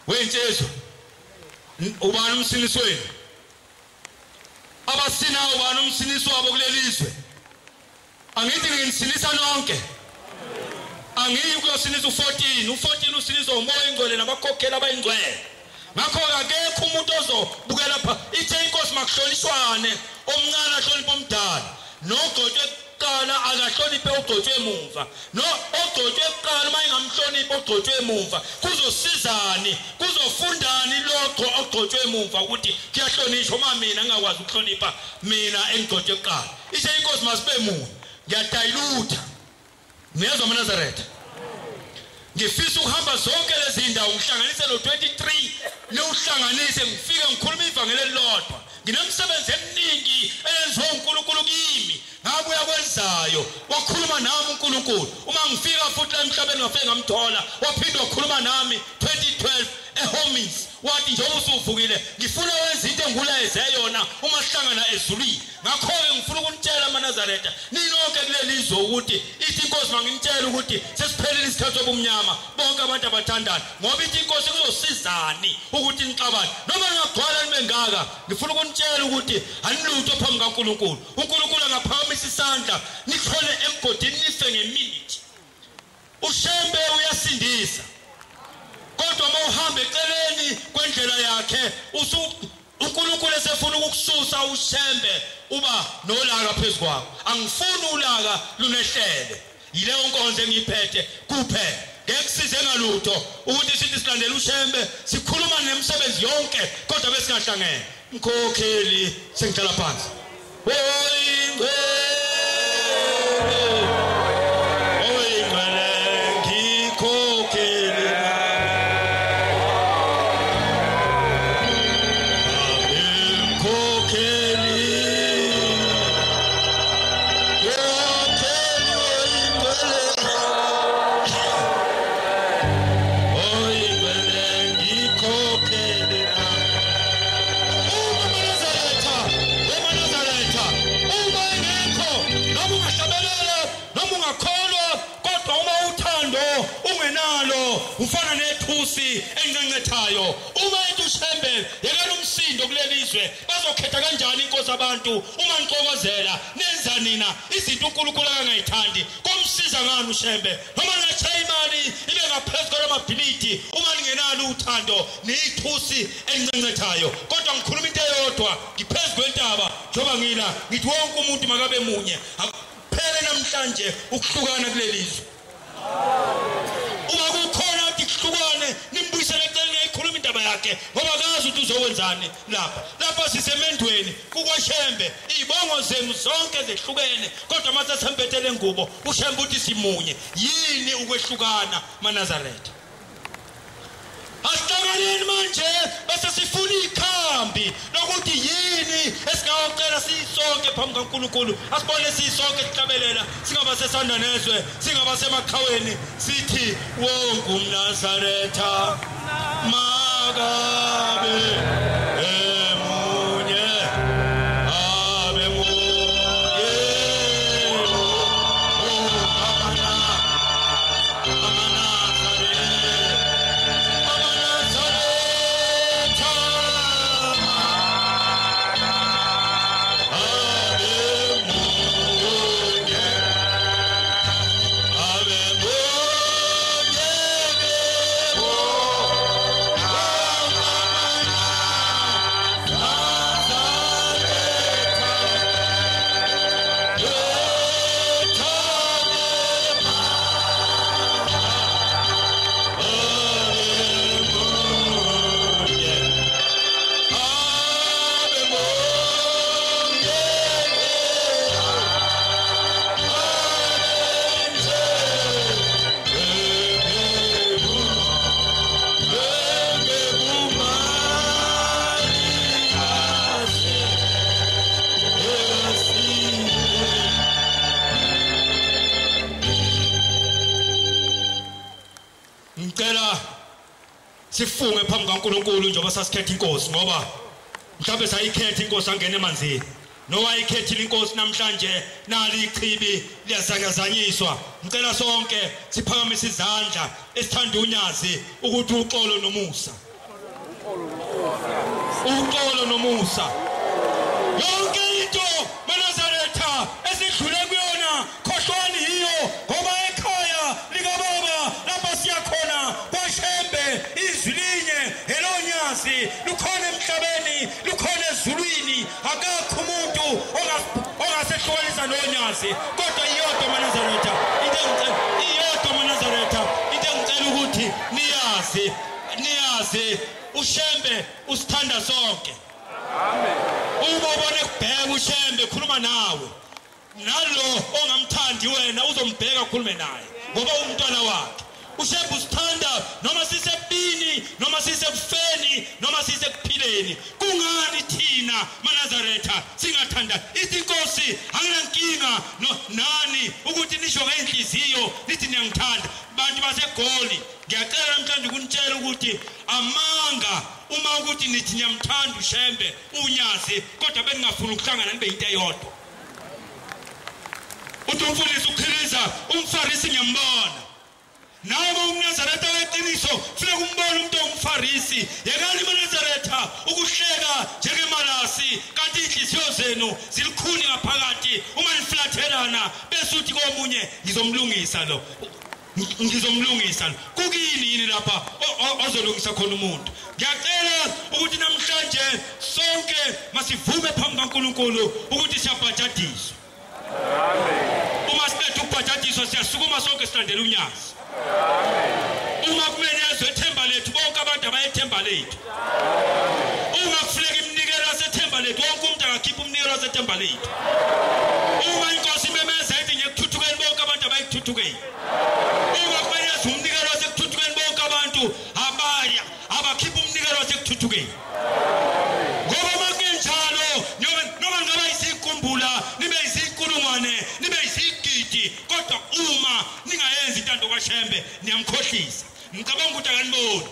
wensizwa ubani umsinisi wenu abasina ubani umsinisi wabo kulelizwe angithi nginisinisa nonke angiyi kuyosinisa u14 usinisa umoya ingcwele nabakhokhela abayingcwele ngakho akekho umuntu ozobukela lapha ithe inkosi makuhlonishwane omncane ahloniphe omdala nogcotshwe kuqala akahloniphe ogcotshwe emuva ogcotshwe kuqala uma engamhloniphi ogcotshwe emuva kuzosizani kuzofundani lokho ogcotshwe emuva ukuthi kuyahlonishwa uma mina ngingakwazi ukuhlonipha mina engigcotshwe kuqala ithe inkosi masibe munye ngiyadayilutha niyezwa amaNazaretha ngifisa ukuhamba zonke lezi ndawo ngihlanganise no23 niuhlanganise ngifike ngikhuluma ivangeli elilodwa nginemsebenzi eminingi eyenziwa uNkulunkulu kimi ngabuya kwenzayo wakhuluma nami uNkulunkulu uma ngifika futhi la emhlabeni ngafike ngamthola waphinde wakhuluma nami 2012 eHomies wathi njengoba usuvukile ngifuna wenza into engulayeze yona uma sihlangana ezulwini ngakho ke ngifuna ukunitshela amaNazaretha ninonke kulelizwe ukuthi ithi inkosi manginitshela ukuthi sesiphelile isikhathi sobumnyama bonke abantu abathandana ngoba ithi inkosi kuzosizani ukuthi nixabane noma ngagcwala nibe ngaka ngifuna ukunitshela ukuthi anilutho phambi kaNkulunkulu uNkulunkulu angaphakamisa isandla nikhole emgodini nife ngeminute uShembe uyasindisa kodwa mawuhambe eceleni kwendlela yakhe uNkulunkulu esefuna ukukususa uShembe uba nolaka phezukwakho angifuni ulaka lunehlele yileyo nkonzo engiyiphethe kuphela ngekusize ngalutho ukuthi sithi silandele uShembe sikhuluma nemisebenzi yonke kodwa besingahlangene mkhokheli sengihlala phansi ufana nethusi encencethayo uma ethi uShembe yekela umsindo kulelizwe bazokhetha kanjani inkosi abantu uma nixokozela nenza nina izinto uNkulunkulu angayithandi komsiza ngani uShembe noma ngachaya imali ibe ngaphezulu kwamabhilidi uma ningenalo uthando nethusi encencethayo kodwa ngikhuluma into eyodwa ngiphezulu kwentaba njoba ngila ngithi wonke umuntu makabe munye akuphele namhlanje ukuhlukana kulelizwe uma kukhona ukuhlukane nimbuye yakhe ngoba akazi ukuthi uzokwenzani lapha sisemendweni kukwashembe izibongo zenu zonke zehlukene kodwa mase sembethele ngubo ushembe uthi simunye yini ukwehlukana maNazaretha Asihlangane manje bese sifuna ikhambi lokuthi yini esingawucela sisonke phambi kaNkulunkulu asibone sisonke sihlabelela singaba sesanda nezwe singaba semakhaweni sithi wonke umNazaretha makabe emunye abe munye sifunge phambi kaNkulunkulu njengoba sasikhetha inkosi ngoba mhlawumbe sayikhetha inkosi angene emanzini nowayikhethile inkosi namhlanje nali ichibi liyasanyazanyiswa ngicela sonke siphakamise izandla esithanda unyazi ukuthi uxolo nomusa yonke into maNazaretha esidlule kuyona khohlwani hiyo ngoba ekhaya likababa lapha siyakhona kwaShembe izwi linye elonyazi lukhona emhlabeni lukhona ezulwini akakho umuntu ongasehlukanisa nonyazi kodwa iyodwa maNazaretha into engicela ukuthi niyazi uShembe usithanda sonke amen uma ubone kubheka uShembe khuluma nawe nalo ongamthandi wena uzombheka khulume naye ngoba umntwana wakhe uShembe usithanda noma sisebini noma sisebufeni noma sisekuphileni kungani thina maNazaretha singathanda inkosi anginankinga nani ukuthi nisho ngenhliziyo nithi niyangithanda bantu baseGoli ngiyacela namhlanje ukunitshela ukuthi amanga uma ukuthi nithi niyamthanda uShembe unyazi kodwa beningafuni ukuhlangana nibe into eyodwa uthi umfundisi ukhiliza umfarisi ngiyambona nawe umNazaretha weqiniso kufanele umbone umuntu ongumfarisi yekani maNazaretha ukuhleka njengemalasi kanti inhliziyo zenu zilikhuni ngaphakathi uma niflathelana bese uthi komunye ngizomlungisa kukini yini lapha ozolungisa khona umuntu ngiyacela ukuthi namhlanje sonke masivume phambi kaNkulunkulu ukuthi siyabhajadiswa amen uma siqeda ukubhajadiswa siyasukuma sonke silandela unyazi uma kumenyezwe ithemba lethu bonke abantu abayethemba lethu uma kufuneka iminikelo yasethemba lethu wonke umuntu angakhipha umnikelo wasethemba lethu uma inkosi imemeza ithi ngiyakuthuthukeni bonke abantu abayikuthuthukeni uma kumenyezwe umnikelo wasekuthuthukeni bonke abantu abakhipha umnikelo wasekuthuthukeni ngoba makunjalo noma ngaba isinkumbulo nibe izinkulungwane nibe izigidi kodwa uma ningayenzi intando kaShembe niyamkhohlisa ngicabanga ukuthi akaniboni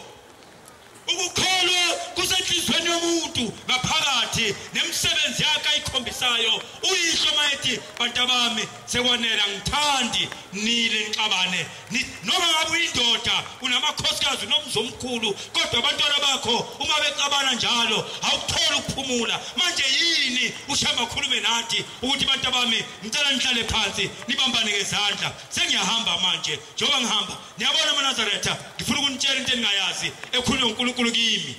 ukukholwa kusenhlizweni yomuntu ngaphakathi nemisebenzi yakhe ayikhombisayo uyihlo mayethi bantu bami sekwanela ngithandi nile nixabane noma ngabe uyindoda unamakhosikazi nomzomkhulu kodwa abantwana bakho uma bexabana njalo awukuthola ukuphumula manje yini uShembe akhulume nathi ukuthi bantu bami ngicela nihlale phansi nibambane ngezandla sengiyahamba manje njengoba ngihamba niyabona maNazaretha ngifuna ukunitshela into engingayazi ekhulunywa uNkulunkulu kimi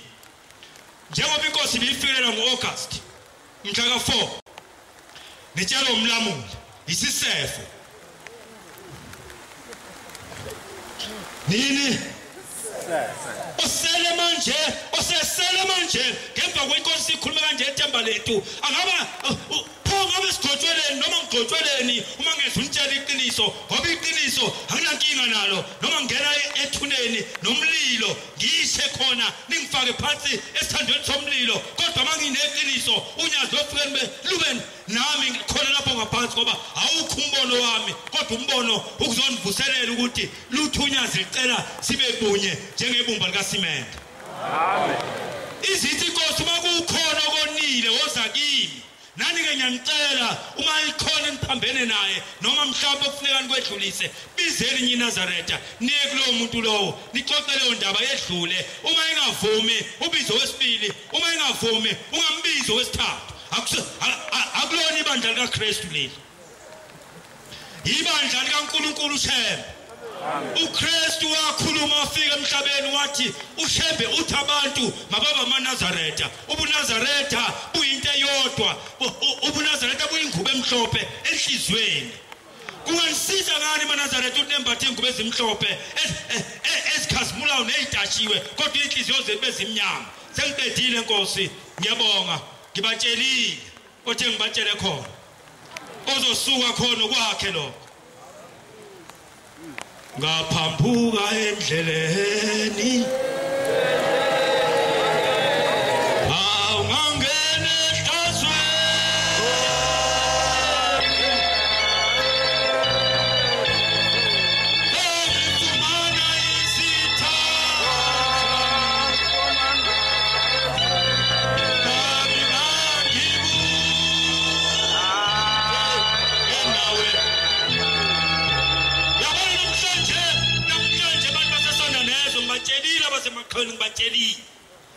njengoba inkosi liyifikelelwa ngoAugust mhla ka4 nitshela umlamuli isisefo nini osele manje ngemva kwenkosi ikhuluma kanje ethemba lethu angaba ngabe sigcotshweleni noma ngigcotshweleni uma ngezwe untshela iqiniso ngoba iqiniso anginankinga nalo noma ngena ethuneni nomlilo ngishe khona ningifake phansi esithandweni somlilo kodwa mangineqiniso unyazi lofike lube nami khona lapho ngaphansi ngoba awukho umbono wami kodwa umbono ukuzonivuselela ukuthi luthunyazi licela sibe bunye njengebumba likasimende. Amen. Izithi Nkosi makukhona okonile woza kimi nani ke ngiyanicela uma ikhona niphambene naye noma mhlawumbe kufuneka nikwedlulise bizeni nyi Nazareta niye kulowo muntu lowo nixoxe leyo ndaba yedlule uma engavumi ubizo wesibili uma engavumi ungambizo wesithathu akulona ibandla likaKristu leli ibandla likaNkulunkulu uShembe. uKristu wakhuluma wafika emhlabeni wathi uShembe uthi abantu mababa amaNazaretha ubuNazaretha buyinto eyodwa ubuNazaretha buyingubo emhlophe enhlizweni kunganisiza ngani amaNazaretha unembathe ingubo ezimhlophe ezikhazimulayo nezitashiwe kodwa inhliziyo zethu bezimnyama sengiqedile Nkosi ngiyabonga ngibatshelile othe ngibatshele khona ozosuka khona kwakhe lo ngaphambuka endleleni awungangena ehlazweni ungifumana isitha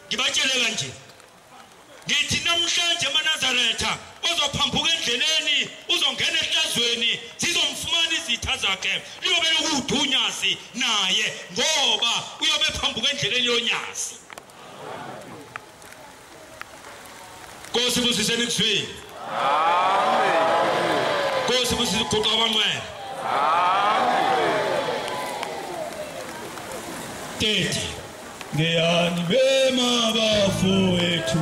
ngibatshele kanje ngithi namhlanje amaNazaretha ozophambuka endleleni uzongena ehlazweni sizomfumana izitha zakhe liyobe lokudunyazi naye ngoba uyobe phambuka endleleni yonyazi. Nkosi busiseni kuzwini. Amen. Nkosi busisi kuqoqa abangcwele. Amen. Tete ngiyani bema bafowethu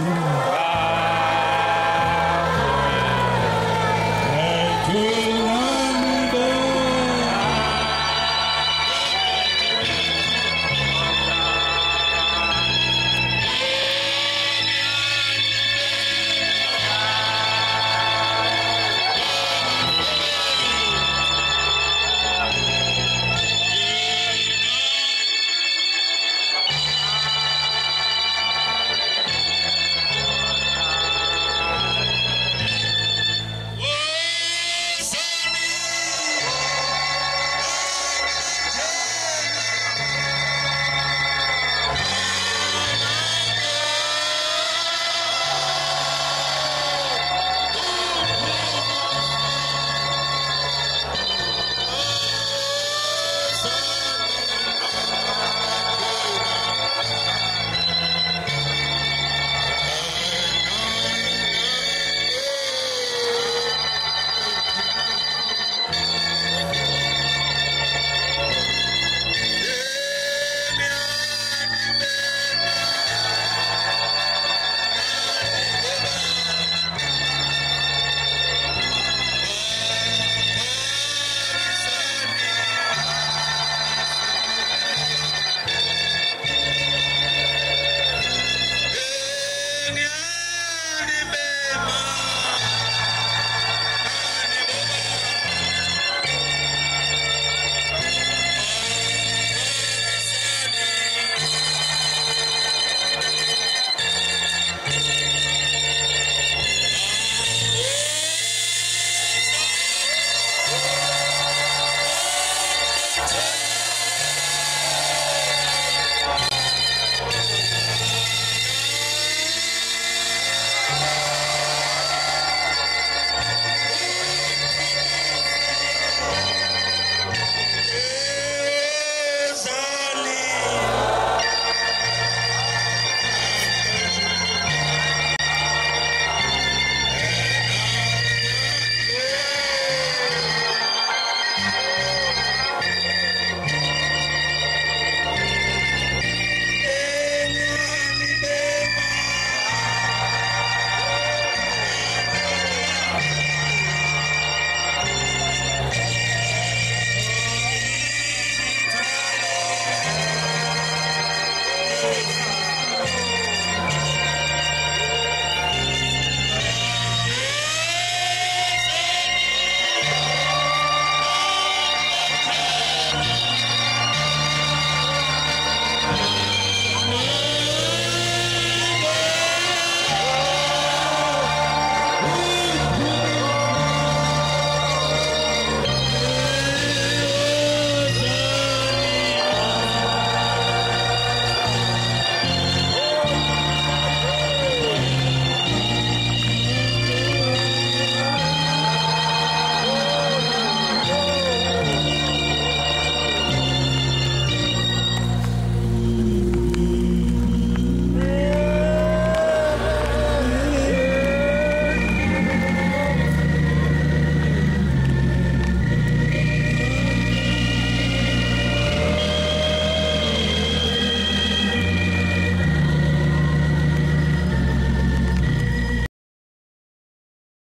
Take